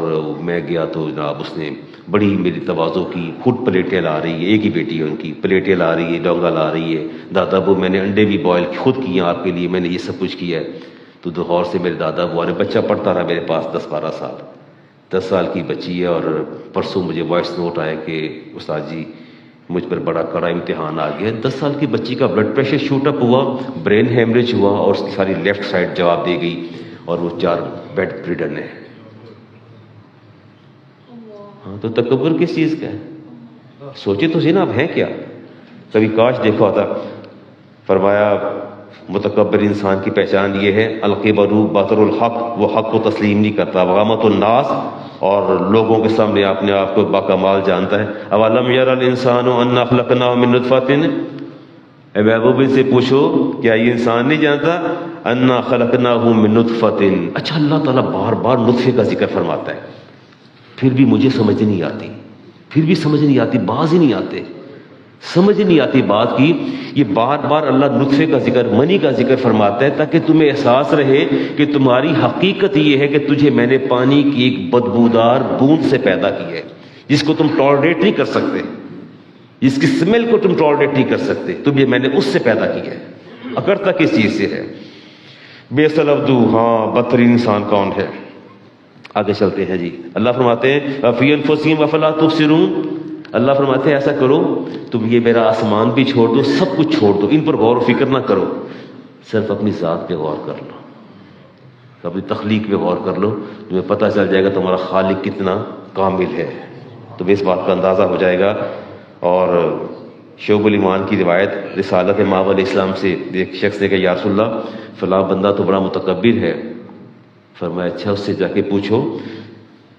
میں گیا تو جناب اس نے بڑی میری تواضع کی، خود پلیٹیں لا رہی ہے، ایک ہی بیٹی ہے ان کی، پلیٹیں لا رہی ہے، ڈونگا لا رہی ہے، دادا وہ میں نے انڈے بھی بوائل خود کیے ہیں آپ کے لیے، میں نے یہ سب کچھ کیا ہے۔ تو لاہور سے میرے دادا وہ آنے، بچہ پڑھتا رہا میرے پاس 10-12 سال، 10 سال کی بچی ہے، اور پرسوں مجھے وائس نوٹ آیا کہ استاد جی مجھ پر بڑا کڑا امتحان آ گیا۔ 10 سال کی بچی کا بلڈ پریشر شوٹ اپ ہوا، برین ہیمریج ہوا، اور اس کی ساری لیفٹ سائڈ جواب دے گئی، اور وہ 4 بیڈ ریڈن ہے۔ ہاں، تو تکبر کس چیز کا ہے؟ سوچے تو نا اب ہے کیا؟ کبھی کاش دیکھا ہوتا۔ فرمایا متکبر انسان کی پہچان یہ ہے القبر بطر الحق، وہ حق کو تسلیم نہیں کرتا، وغامت الناس، اور لوگوں کے سامنے اپنے آپ کو باکمال جانتا ہے۔ اولم یر الانسان انا خلقناه من نطفۃ، اے محبوب سے پوچھو کیا یہ انسان نہیں جانتا انا خلقناه من نطفۃ؟ اچھا، اللہ تعالیٰ بار بار نطفے کا ذکر فرماتا ہے، پھر بھی مجھے سمجھ نہیں آتی، پھر بھی سمجھ نہیں آتی، باز ہی نہیں آتے، سمجھ نہیں آتی بات کی۔ یہ بار بار اللہ نطفے کا ذکر، منی کا ذکر فرماتا ہے تاکہ تمہیں احساس رہے کہ تمہاری حقیقت یہ ہے کہ تجھے میں نے پانی کی ایک بدبودار بوند سے پیدا کی ہے، جس کو تم ٹالریٹ نہیں کر سکتے، جس کی سمیل کو تم ٹالریٹ نہیں کر سکتے، تمہیں میں نے اس سے پیدا کیا ہے۔ اکڑتا کس چیز سے ہے؟ بئس العبد، ہاں بدترین انسان کون ہے؟ آگے چلتے ہیں جی۔ اللہ فرماتے ہیں فی انفسہم افلا تبصرون، اللہ فرماتے ہیں ایسا کرو تم یہ میرا آسمان بھی چھوڑ دو، سب کچھ چھوڑ دو، ان پر غور و فکر نہ کرو، صرف اپنی ذات پہ غور کر لو، اپنی تخلیق پہ غور کر لو، تمہیں پتہ چل جائے گا تمہارا خالق کتنا کامل ہے، تمہیں اس بات کا اندازہ ہو جائے گا۔ اور شعب الایمان کی روایت رسالت مآب علیہ السلام سے ایک شخص نے کہا یا رسول اللہ فلاں بندہ تو بڑا متکبر ہے۔ فرمایا اچھا، اس سے جا کے پوچھو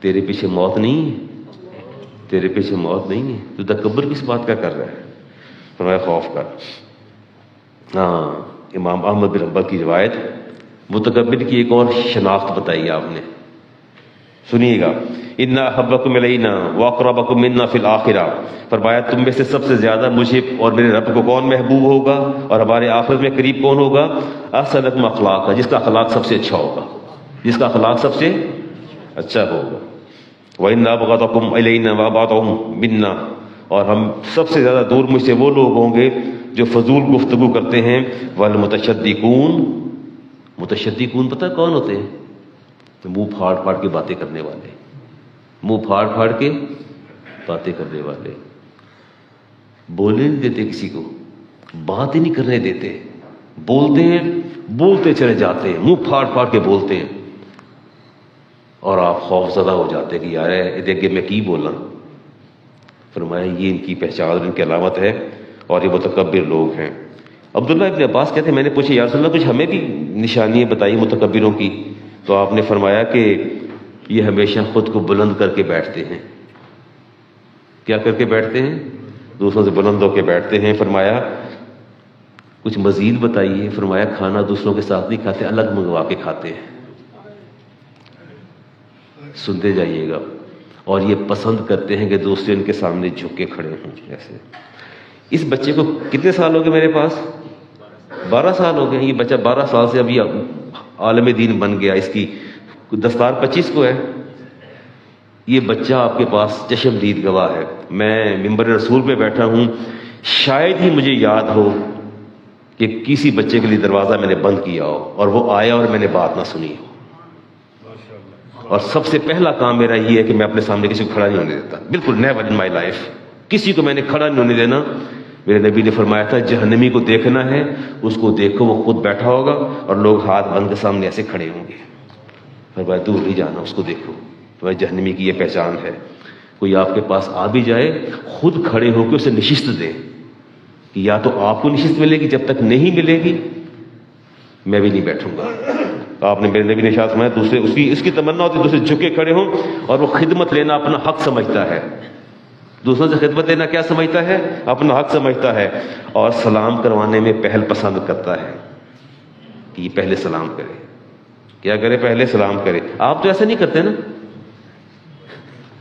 تیرے پیچھے موت نہیں ہے، تیرے پیچھے موت نہیں ہے، تو تکبر کس بات کا کر رہا ہے؟ فرمایا خوف کر۔ ہاں، امام احمد بن حنبل کی روایت، متکبر کی ایک اور شناخت بتائی آپ نے، سنیے گا، اِنَّ أَحَبَّكُمْ إِلَيْنَا وَأَقْرَبَكُم مِّنَّا فِي الْآخِرَةِ، فرمایا تم میں سے سب سے زیادہ مجھے اور میرے رب کو کون محبوب ہوگا اور ہمارے آخرت میں قریب کون ہوگا؟ أَحْسَنُكُمْ أَخْلَاقًا، جس کا اخلاق سب سے اچھا ہوگا، جس کا اخلاق سب سے اچھا ہوگا۔ وَإِنَّ أَبْغَضَكُمْ إِلَيْنَا وَأَبْعَدَكُم مِّنَّا، اور ہم سب سے زیادہ دور مجھ سے وہ لوگ ہوں گے جو فضول گفتگو کرتے ہیں۔ وَالْمُتَشَدِّقُونَ، متشدقون پتہ کون ہوتے ہیں؟ منہ پھاڑ پھاڑ کے باتیں کرنے والے، منہ پھاڑ پھاڑ کے باتیں کرنے والے، بولنے نہیں دیتے کسی کو، بات ہی نہیں کرنے دیتے، بولتے ہیں، بولتے چلے جاتے ہیں، منہ پھاڑ پھاڑ کے بولتے ہیں، اور آپ خوف زدہ ہو جاتے کہ یار دیکھ میں کی بولا۔ فرمایا یہ ان کی پہچان، ان کی علامت ہے، اور یہ متکبر لوگ ہیں۔ عبداللہ ابن عباس کہتے ہیں میں نے پوچھا یا رسول اللہ کچھ ہمیں بھی نشانیاں بتائی متکبروں کی، تو آپ نے فرمایا کہ یہ ہمیشہ خود کو بلند کر کے بیٹھتے ہیں۔ کیا کر کے بیٹھتے ہیں؟ دوسروں سے بلند ہو کے بیٹھتے ہیں۔ فرمایا کچھ مزید بتائیے؟ فرمایا کھانا دوسروں کے ساتھ نہیں کھاتے، الگ منگوا کے کھاتے ہیں۔ سنتے جائیے گا۔ اور یہ پسند کرتے ہیں کہ دوسرے ان کے سامنے جھک کے کھڑے ہوں ایسے۔ اس بچے کو کتنے سال ہو گئے میرے پاس؟ 12 سال ہو گئے۔ یہ بچہ 12 سال سے ابھی عالم دین بن گیا، اس کی دستار 25 کو ہے. یہ بچہ آپ کے پاس چشمدید گواہ ہے. میں ممبر رسول پہ بیٹھا ہوں، شاید ہی مجھے یاد ہو کہ کسی بچے کے لیے دروازہ میں نے بند کیا ہو اور وہ آیا اور میں نے بات نہ سنی ہو. اور سب سے پہلا کام میرا یہ ہے کہ میں اپنے سامنے کسی کو کھڑا نہیں ہونے دیتا. بالکل نیور ان مائی لائف کسی کو میں نے کھڑا نہیں ہونے دینا. میرے نبی نے فرمایا تھا جہنمی کو دیکھنا ہے، اس کو دیکھو وہ خود بیٹھا ہوگا اور لوگ ہاتھ بند کے سامنے ایسے کھڑے ہوں گے. فرمایا دور نہیں جانا، اس کو دیکھو. فرمایا جہنمی کی یہ پہچان ہے. کوئی آپ کے پاس آ بھی جائے، خود کھڑے ہو کے اسے نشست دیں کہ یا تو آپ کو نشست ملے گی، جب تک نہیں ملے گی میں بھی نہیں بیٹھوں گا. آپ نے، میرے نبی نے ارشاد فرمایا دوسرے اس کی تمنا ہوتی ہے دوسرے جھکے کھڑے ہوں اور وہ خدمت لینا اپنا حق سمجھتا ہے. دوسروں سے خدمت لینا کیا سمجھتا ہے؟ اپنا حق سمجھتا ہے. اور سلام کروانے میں پہل پسند کرتا ہے کہ یہ پہلے سلام کرے. کیا کرے؟ پہلے سلام کرے. آپ تو ایسا نہیں کرتے نا،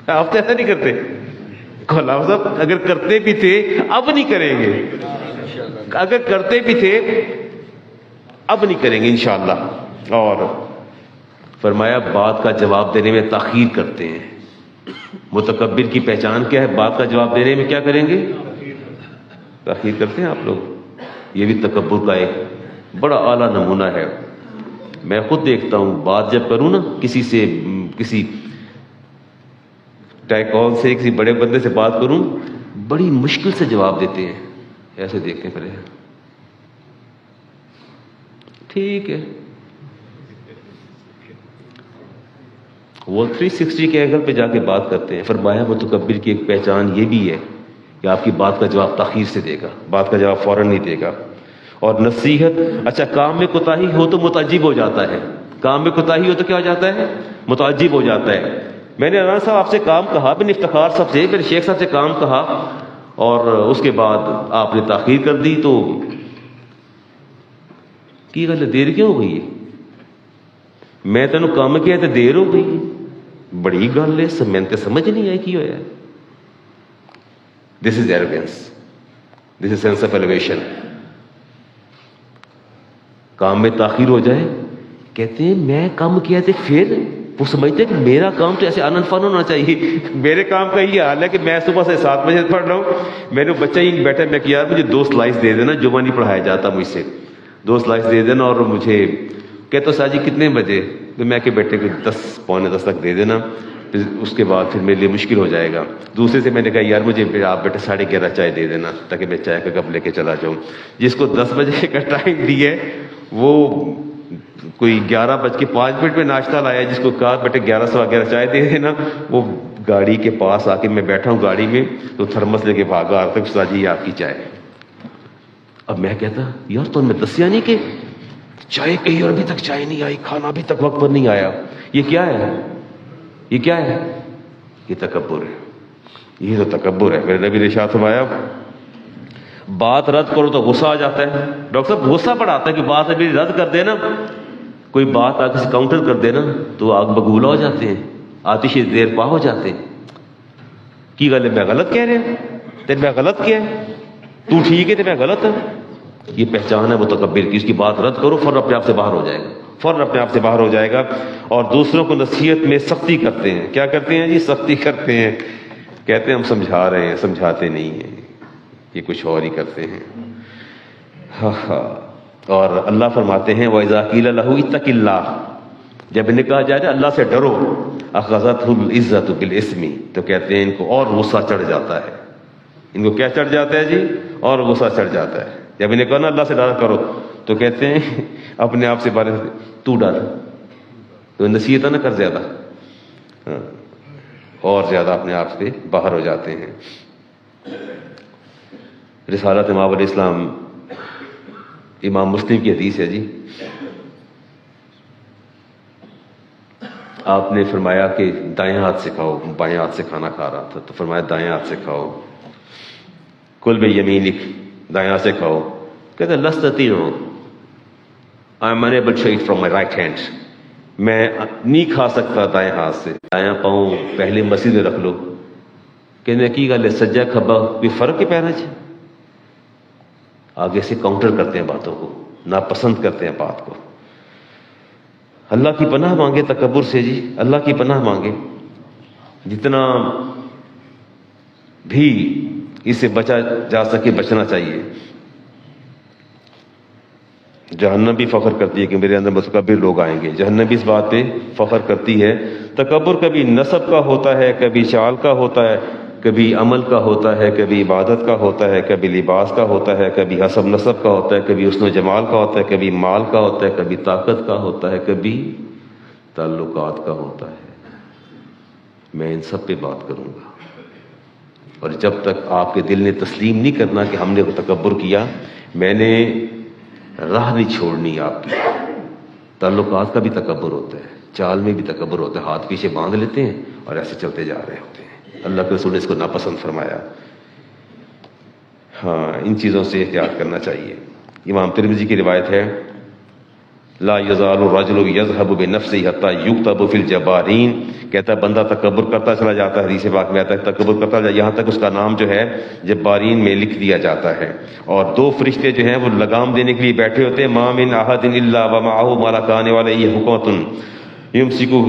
آپ تو ایسا نہیں کرتے. علامہ صاحب اگر کرتے بھی تھے اب نہیں کریں گے، اگر کرتے بھی تھے اب نہیں کریں گے انشاءاللہ. اور فرمایا بات کا جواب دینے میں تاخیر کرتے ہیں. متکبر کی پہچان کیا ہے؟ بات کا جواب دینے میں کیا کریں گے؟ تاخیر کرتے ہیں آپ لوگ. یہ بھی تکبر کا ایک بڑا اعلیٰ نمونہ ہے. میں خود دیکھتا ہوں بات جب کروں نا کسی سے، کسی ٹیکال سے، کسی بڑے بندے سے بات کروں، بڑی مشکل سے جواب دیتے ہیں. ایسے دیکھیں پہلے، ٹھیک ہے. وہ 360 کے اینگل پہ جا کے بات کرتے ہیں. فرمایا متکبر کی ایک پہچان یہ بھی ہے کہ آپ کی بات کا جواب تاخیر سے دے گا، بات کا جواب فوراً نہیں دے گا. اور نصیحت، اچھا کام میں کوتاہی ہو تو متعجب ہو جاتا ہے. کام میں کوتاہی ہو تو کیا ہو جاتا ہے؟ متعجب ہو جاتا ہے. میں نے رانا صاحب آپ سے کام کہا، بن افتخار صاحب سے، میرے شیخ صاحب سے کام کہا اور اس کے بعد آپ نے تاخیر کر دی تو کی گل دیر کیوں ہو گئی ہے؟ میں تینوں کام کیا تو دیر ہو گئی. بڑی گل ہے، میں تے سمجھ نہیں آئی کی ہویا ہے. This is arrogance, this is sense of elevation. کام میں تاخیر ہو جائے، کہتے ہیں میں کام کیا تھے، پھر وہ سمجھتے ہیں کہ میرا کام تو ایسے آنن فن ہونا چاہیے. میرے کام کا یہ حال ہے کہ میں صبح سے 7 بجے پڑھ رہا ہوں، میرے بچہ ہی بیٹھا، میں کیا مجھے 2 سلائس دے دینا، جمعہ نہیں پڑھایا جاتا مجھ سے، 2 سلائس دے دینا. اور مجھے کہتا سر جی کتنے بجے؟ تو میں کہ بیٹے کو 10 پونے 10 تک دے دینا، پھر اس کے بعد پھر میرے لیے مشکل ہو جائے گا. دوسرے سے میں نے کہا یار مجھے آپ بیٹے 11:30 چائے دے دینا تاکہ میں چائے کا کپ لے کے چلا جاؤں. جس کو 10 بجے کا ٹائم دی ہے وہ کوئی 11:05 میں ناشتہ لایا. جس کو کہا بیٹے 11:11 چائے دے دینا، وہ گاڑی کے پاس آ کے، میں بیٹھا ہوں گاڑی میں تو تھرمس لے کے بھاگا آ تک، سر جی آپ کی چائے. اب میں کہتا یار تو میں دسیا نہیں کہ چائے کہیں اور ابھی تک چائے نہیں آئی، کھانا ابھی تک وقت پر نہیں آیا. یہ کیا ہے؟ یہ کیا ہے؟ یہ تکبر ہے. یہ تو تکبر ہے. میرے نبی نے ارشاد فرمایا بات رد کرو تو غصہ آ جاتا ہے. ڈاکٹر صاحب غصہ پڑ آتا ہے کہ بات ابھی رد کر دینا، کوئی بات آ کسی کاؤنٹر کر دینا تو آگ بگولا ہو جاتے ہیں، آتش دیر پا ہو جاتے ہیں. کی گل ہے؟ میں غلط کہہ رہے ہیں، تیرے میں غلط کیا ہے؟ تو ٹھیک ہے تو میں غلط ہے. یہ پہچان ہے متکبر کی. اس کی بات رد کرو، فوراً اپنے آپ سے باہر ہو جائے گا، فوراً اپنے آپ سے باہر ہو جائے گا. اور دوسروں کو نصیحت میں سختی کرتے ہیں. کیا کرتے ہیں جی؟ سختی کرتے ہیں. کہتے ہیں ہم سمجھا رہے ہیں، سمجھاتے نہیں ہیں، یہ کچھ اور ہی کرتے ہیں. اور اللہ فرماتے ہیں وَإِذَا قِيلَ لَهُ اتَّقِ اللَّهَ، جب انہیں کہا جائے اللہ سے ڈرو، أَخَذَتْهُ الْعِزَّةُ بِالْإِثْمِ، تو کہتے ہیں ان کو اور غصہ چڑھ جاتا ہے. ان کو کیا چڑھ جاتا ہے جی؟ اور غصہ چڑھ جاتا ہے. جب انہیں کہا نا اللہ سے ڈرا کرو تو کہتے ہیں اپنے آپ سے بارے تو ڈر، تو نصیحت نہ کر زیادہ، اور زیادہ اپنے آپ سے باہر ہو جاتے ہیں. رسالت امام علیہ السلام، امام مسلم کی حدیث ہے جی. آپ نے فرمایا کہ دائیں ہاتھ سے کھاؤ. بائیں ہاتھ سے کھانا کھا رہا تھا تو فرمایا دائیں ہاتھ سے کھاؤ. کل بیمینک، دائیں ہاتھ سے کھاؤ. کہتے لست اطیع، I am unable to eat from my right hand, میں نہیں کھا سکتا دائیں ہاتھ سے. دائیں پاؤں پہلے مسجد میں رکھ لو. کہنے کی گل ہے سجا کھبا کوئی فرق ہے پیروں سے؟ آگے سے کاؤنٹر کرتے ہیں باتوں کو، ناپسند کرتے ہیں بات کو. اللہ کی پناہ مانگے تکبر سے جی، اللہ کی پناہ مانگے، جتنا بھی اس سے بچا جا سکے بچنا چاہیے۔ جہنم بھی فخر کرتی ہے کہ میرے اندر متکبر لوگ آئیں گے، جہنم بھی اس بات پہ فخر کرتی ہے۔ تکبر کبھی نسب کا ہوتا ہے، کبھی چال کا ہوتا ہے، کبھی عمل کا ہوتا ہے، کبھی عبادت کا ہوتا ہے، کبھی لباس کا ہوتا ہے، کبھی حسب نسب کا ہوتا ہے، کبھی حسن و جمال کا ہوتا ہے، کبھی مال کا ہوتا ہے، کبھی طاقت کا ہوتا ہے، کبھی تعلقات کا ہوتا ہے۔ میں ان سب پہ بات کروں گا، اور جب تک آپ کے دل نے تسلیم نہیں کرنا کہ ہم نے تکبر کیا، میں نے راہ نہیں چھوڑنی آپ کی۔ تعلقات کا بھی تکبر ہوتا ہے، چال میں بھی تکبر ہوتا ہے، ہاتھ پیچھے باندھ لیتے ہیں اور ایسے چلتے جا رہے ہوتے ہیں۔ اللہ کے رسول نے اس کو ناپسند فرمایا۔ ہاں، ان چیزوں سے احتیاط کرنا چاہیے۔ امام ترمذی کی روایت ہے، لا یزال الرجل یذهب بنفسه حتى یکتب فی الجبارین، کہتا ہے بندہ تکبر کرتا چلا جاتا ہے، حدیث پاک میں آتا ہے تکبر کرتا چلا یہاں تک اس کا نام جو ہے جبارین میں لکھ دیا جاتا ہے۔ اور دو فرشتے جو ہیں وہ لگام دینے کے لیے بیٹھے ہوتے ہیں، ما من احد الا ومعه ملکان وعلیہ حکمۃ یمسکو،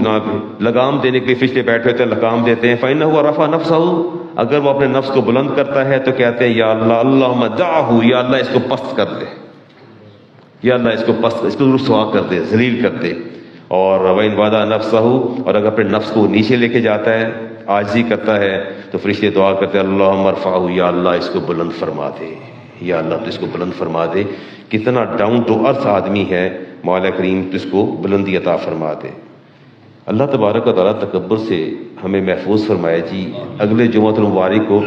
لگام دینے کے لیے فرشتے بیٹھے ہوتے ہیں، لگام دیتے ہیں۔ فإنه رفع نفسه، اگر وہ اپنے نفس کو بلند کرتا ہے تو کہتے ہیں یا اللہ اللہم دعہ، یا اللہ اس کو پست کر دے، یا اللہ اس کو پست، اس کو رسوا کر دے، ذلیل کر دے۔ اور وَإِنْ وَضَعَ نَفْسَهُ، اور اگر اپنے نفس کو نیچے لے کے جاتا ہے، عاجزی کرتا ہے، تو فرشتے دعا کرتے ہیں اللہم ارفعہ، یا اللہ اس کو بلند فرما دے، یا اللہ تو اس کو بلند فرما دے۔ کتنا ڈاؤن ٹو ارتھ آدمی ہے، مولا کریم تو اس کو بلندی عطا فرما دے۔ اللہ تبارک و تعالیٰ تکبر سے ہمیں محفوظ فرمائے جی۔ اگلے جمعۃ المبارک کو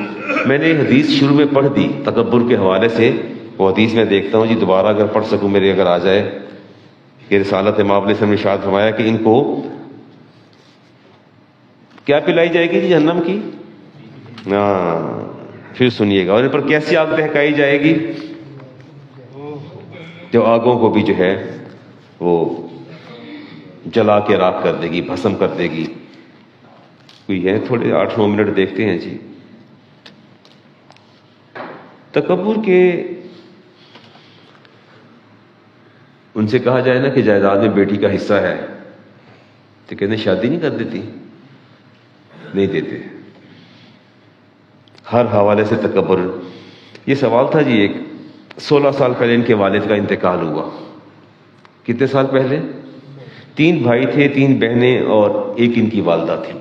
میں نے حدیث شروع میں پڑھ دی تکبر کے حوالے سے، وہ حدیث میں دیکھتا ہوں جی دوبارہ اگر پڑھ سکوں، میرے اگر آ جائے کہ رسالت امام علیہ السلام نے ارشاد فرمایا کہ ان کو کیا پلائی جائے گی جی؟ جہنم کی، ہاں پھر سنیے گا، اور ان پر کیسی آگ دہکائی جائے گی؟ جو آگوں کو بھی جو ہے وہ جلا کے راکھ کر دے گی، بھسم کر دے گی۔ کوئی ہے تھوڑے 8-9 منٹ دیکھتے ہیں جی۔ تکبر کے ان سے کہا جائے نا کہ جائیداد میں بیٹی کا حصہ ہے تو کہتے ہیں شادی نہیں کر دیتی، نہیں دیتے، ہر حوالے سے تکبر۔ یہ سوال تھا جی، ایک 16 سال پہلے ان کے والد کا انتقال ہوا۔ کتنے سال پہلے؟ 3 بھائی تھے، 3 بہنیں اور ایک ان کی والدہ تھی۔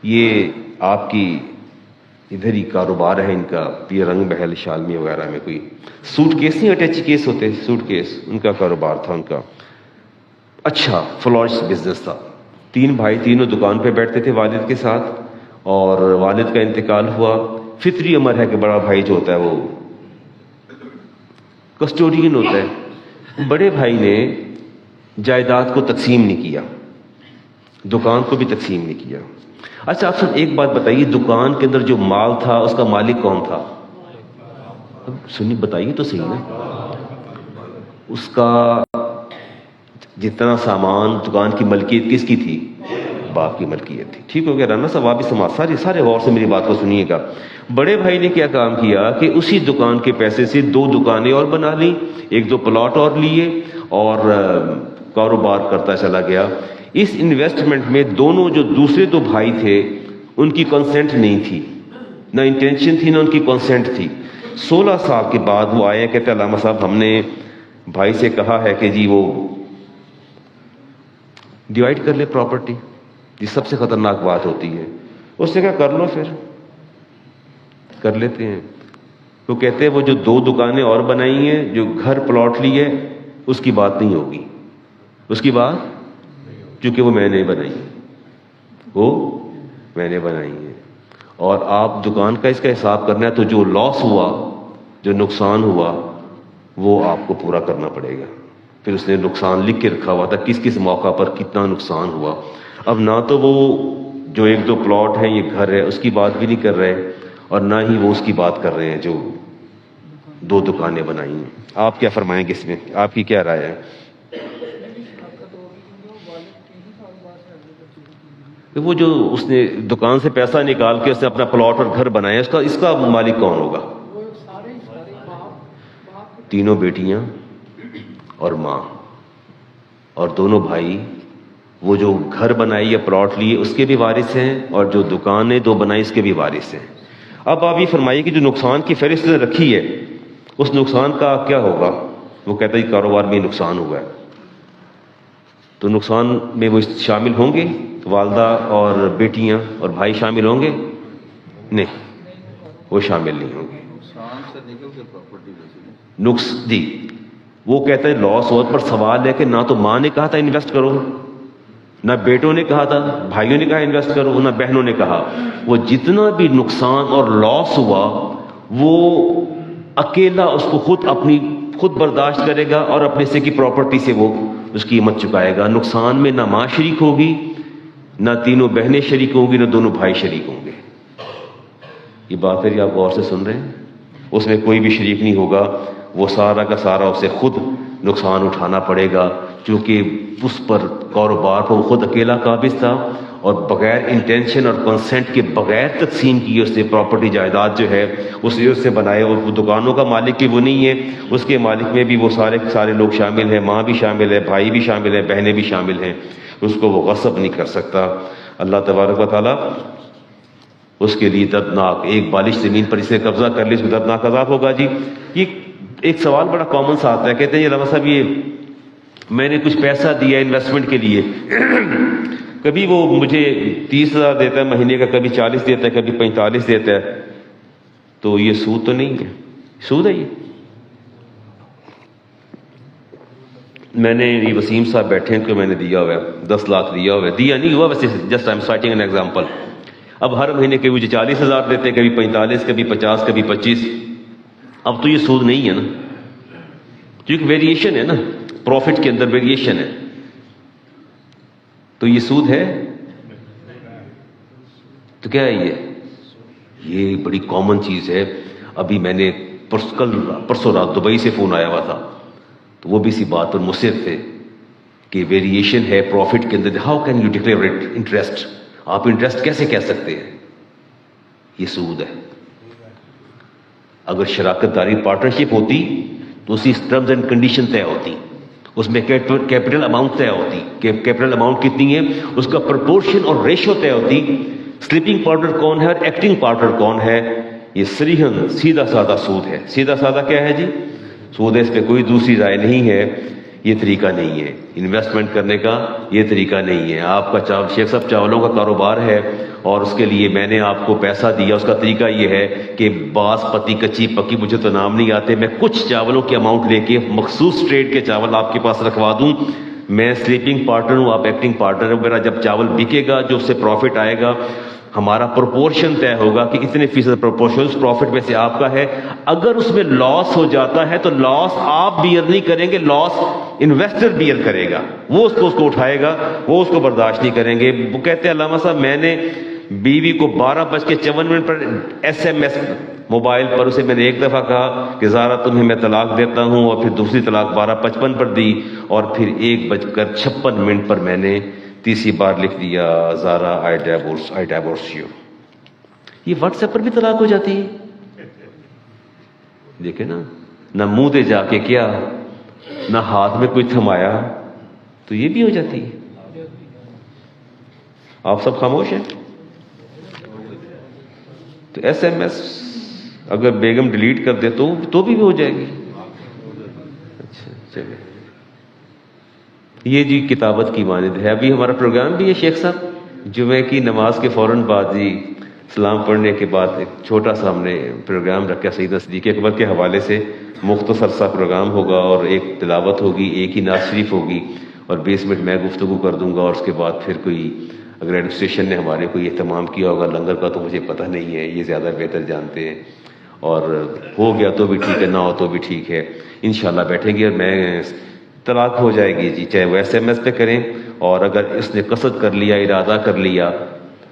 یہ آپ کی ادھر ہی کاروبار ہے ان کا، یہ رنگ محل شالمی وغیرہ میں، کوئی سوٹ کیس نہیں، اٹیچی کیس ہوتے، سوٹ کیس ان کا کاروبار تھا ان کا، اچھا فلورس بزنس تھا۔ 3 بھائی، تینوں دکان پہ بیٹھتے تھے والد کے ساتھ، اور والد کا انتقال ہوا۔ فطری امر ہے کہ بڑا بھائی جو ہوتا ہے وہ کسٹوڈین ہوتا ہے۔ بڑے بھائی نے جائیداد کو تقسیم نہیں کیا، دکان کو بھی تقسیم نہیں کیا۔ اچھا آپ سب ایک بات بتائیے، دکان کے اندر جو مال تھا اس کا مالک کون تھا؟ سنی بتائیے تو صحیح نا۔ اس کا جتنا سامان دکان کی ملکیت کس کی تھی؟ باپ کی ملکیت تھی۔ ٹھیک ہو گیا نا سب؟ آپ سماج سارے غور سے میری بات کو سنیے گا۔ بڑے بھائی نے کیا کام کیا کہ اسی دکان کے پیسے سے 2 دکانیں اور بنا لی، 1-2 پلاٹ اور لیے، اور کاروبار کرتا چلا گیا۔ اس انویسٹمنٹ میں دونوں جو دوسرے 2 بھائی تھے ان کی کنسنٹ نہیں تھی، نہ انٹینشن تھی نہ ان کی کنسنٹ تھی۔ 16 سال کے بعد وہ آئے، کہتے علامہ صاحب ہم نے بھائی سے کہا ہے کہ جی وہ ڈیوائڈ کر لے پراپرٹی، یہ سب سے خطرناک بات ہوتی ہے۔ اس نے کہا کر لو، پھر کر لیتے ہیں۔ تو کہتے ہیں وہ جو 2 دکانیں اور بنائی ہیں، جو گھر پلاٹ لی ہے، اس کی بات نہیں ہوگی، اس کی بات، کیونکہ وہ میں نے بنائی ہے، وہ میں نے بنائی ہے۔ اور آپ دکان کا اس کا حساب کرنا ہے تو جو لاس ہوا، جو نقصان ہوا، وہ آپ کو پورا کرنا پڑے گا۔ پھر اس نے نقصان لکھ کے رکھا ہوا تھا، کس کس موقع پر کتنا نقصان ہوا۔ اب نہ تو وہ جو 1-2 پلاٹ ہیں، یہ گھر ہے، اس کی بات بھی نہیں کر رہے، اور نہ ہی وہ اس کی بات کر رہے ہیں جو 2 دکانیں بنائی ہیں۔ آپ کیا فرمائیں گے اس میں؟ آپ کی کیا رائے ہے؟ وہ جو اس نے دکان سے پیسہ نکال کے اس نے اپنا پلاٹ اور گھر بنایا، اس کا مالک کون ہوگا؟ تینوں بیٹیاں اور ماں، اور دونوں بھائی وہ جو گھر بنائی یا پلاٹ لیے اس کے بھی وارث ہیں اور جو دکانیں دو بنائی اس کے بھی وارث ہیں. اب آپ یہ فرمائیے کہ جو نقصان کی فہرست رکھی ہے اس نقصان کا کیا ہوگا؟ وہ کہتا ہے کاروبار میں نقصان ہوا ہے، تو نقصان میں وہ شامل ہوں گے؟ والدہ اور بیٹیاں اور بھائی شامل ہوں گے؟ نہیں، وہ شامل نہیں ہوں گے. نقصان سے نکل کے پراپرٹی جی وہ کہتا ہے لاس ہو، پر سوال ہے کہ نہ تو ماں نے کہا تھا انویسٹ کرو، نہ بیٹوں نے کہا تھا، بھائیوں نے کہا انویسٹ کرو، نہ بہنوں نے کہا. وہ جتنا بھی نقصان اور لاس ہوا وہ اکیلا اس کو خود برداشت کرے گا اور اپنے سے کی پراپرٹی سے وہ اس کی قیمت چکائے گا. نقصان میں نہ ماں شریک ہوگی، نہ تینوں بہنیں شریک ہوں گی، نہ دونوں بھائی شریک ہوں گے. یہ بات ہے آپ غور سے سن رہے ہیں؟ اس میں کوئی بھی شریک نہیں ہوگا، وہ سارا کا سارا اسے خود نقصان اٹھانا پڑے گا، چونکہ اس پر کاروبار پر وہ خود اکیلا قابض تھا اور بغیر انٹینشن اور کنسنٹ کے بغیر تقسیم کی اس نے پراپرٹی جائیداد جو ہے اس سے بنائے. اور وہ دکانوں کا مالک بھی وہ نہیں ہے، اس کے مالک میں بھی وہ سارے لوگ شامل ہیں، ماں بھی شامل ہے، بھائی بھی شامل ہے، بہنیں بھی شامل ہیں. اس کو وہ غصب نہیں کر سکتا. اللہ تبارک و تعالیٰ اس کے لیے دردناک ایک بالش زمین پر اسے قبضہ کر لی، اس کو دردناک عذاب ہوگا. جی یہ ایک سوال بڑا کامن سا آتا ہے، کہتے ہیں علامہ صاحب یہ میں نے کچھ پیسہ دیا انویسٹمنٹ کے لیے، کبھی وہ مجھے 30,000 دیتا ہے مہینے کا، کبھی 40 دیتا ہے، کبھی 45 دیتا ہے، تو یہ سود تو نہیں ہے؟ سود ہے یہ. میں نے یہ وسیم صاحب بیٹھے ہیں کہ میں نے دیا ہوا ہے 10 لاکھ دیا ہوا ہے، دیا نہیں ہوا ویسے، just I am sighting an example. اب ہر مہینے کے مجھے 40,000 دیتے ہیں، کبھی 45، کبھی 50، کبھی 25. اب تو یہ سود نہیں ہے نا، کیونکہ ویریشن ہے نا، پروفٹ کے اندر ویریشن ہے، تو یہ سود ہے؟ تو کیا ہے یہ بڑی کامن چیز ہے. ابھی میں نے پرسوں رات دبئی سے فون آیا ہوا تھا، تو وہ بھی اسی بات پر مصر تھے کہ ویریشن ہے پروفٹ کے اندر. How can you declare it interest? آپ انٹرسٹ کیسے کہہ سکتے ہیں؟ یہ سود ہے. اگر شراکت داری پارٹنرشپ ہوتی تو اسی ٹرمز اینڈ کنڈیشن طے ہوتی، اس میں کیپٹل اماؤنٹ طے ہوتی، کہ کیپٹل اماؤنٹ کتنی ہے اس کا پرپورشن اور ریشو طے ہوتی. سلیپنگ پارٹنر کون ہے اور ایکٹنگ پارٹنر کون ہے؟ یہ سریحن سیدھا سادہ سود ہے. سیدھا سادہ کیا ہے جی؟ سود ہے. اس پہ کوئی دوسری رائے نہیں ہے. یہ طریقہ نہیں ہے انویسٹمنٹ کرنے کا، یہ طریقہ نہیں ہے. آپ کا شیخ صاحب چاولوں کا کاروبار ہے اور اس کے لیے میں نے آپ کو پیسہ دیا، اس کا طریقہ یہ ہے کہ باسمتی کچی پکی مجھے تو نام نہیں آتے، میں کچھ چاولوں کی اماؤنٹ لے کے مخصوص ٹریڈ کے چاول آپ کے پاس رکھوا دوں. میں سلیپنگ پارٹنر ہوں، آپ ایکٹنگ پارٹنر ہوں. میرا جب چاول بکے گا، جو اس سے پروفٹ آئے گا، ہمارا پرپورشن طے ہوگا کہ اتنے فیصد پرپورشن اس پروفٹ میں سے آپ کا ہے. اگر اس میں لاس ہو جاتا ہے تو لاس آپ بیئر نہیں کریں گے، لاس انویسٹر بیئر کرے گا، وہ اس کو اٹھائے گا، وہ اس کو برداشت نہیں کریں گے. وہ کہتے ہیں علامہ صاحب میں نے بیوی کو 12:54 پر SMS موبائل پر اسے میں نے ایک دفعہ کہا کہ زارا تمہیں میں طلاق دیتا ہوں، اور پھر دوسری طلاق 12:55 پر دی، اور پھر 1:56 پر میں نے تیسری بار لکھ دیا زارا آئی ڈیورس یو. یہ واٹس ایپ پر بھی طلاق ہو جاتی ہے. دیکھیں نا، نہ منہ دے جا کے کیا، نہ ہاتھ میں کوئی تھمایا، تو یہ بھی ہو جاتی ہے. آپ سب خاموش ہیں. تو SMS اگر بیگم ڈیلیٹ کر دے تو بھی ہو جائے گی. اچھا چلے، یہ جی کتابت کی مانند ہے. ابھی ہمارا پروگرام بھی ہے شیخ صاحب، جمعہ کی نماز کے فوراً بعد جی سلام پڑھنے کے بعد ایک چھوٹا سا ہم نے پروگرام رکھا سیدنا صدیق اکبر کے حوالے سے. مختصر سا پروگرام ہوگا اور ایک تلاوت ہوگی، ایک ہی نعت شریف ہوگی، اور 20 منٹ میں گفتگو کر دوں گا. اور اس کے بعد پھر کوئی اگر ایڈمنسٹریشن نے ہمارے کوئی اہتمام کیا ہوگا لنگر کا تو مجھے پتہ نہیں ہے، یہ زیادہ بہتر جانتے ہیں. اور ہو گیا تو بھی ٹھیک ہے، نہ ہو تو بھی ٹھیک ہے. انشاءاللہ بیٹھیں گے اور میں طلاق ہو جائے گی جی، چاہے وہ SMS پہ کریں، اور اگر اس نے قصد کر لیا، ارادہ کر لیا،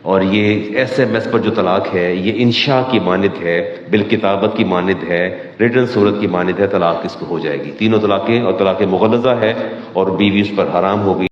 اور یہ SMS پر جو طلاق ہے یہ انشاء کی مانند ہے، بالکتابت کی مانند ہے، ریٹن صورت کی مانند ہے، طلاق اس کو ہو جائے گی. تینوں طلاقیں، اور طلاق مغلظہ ہے اور بیوی اس پر حرام ہو گئی.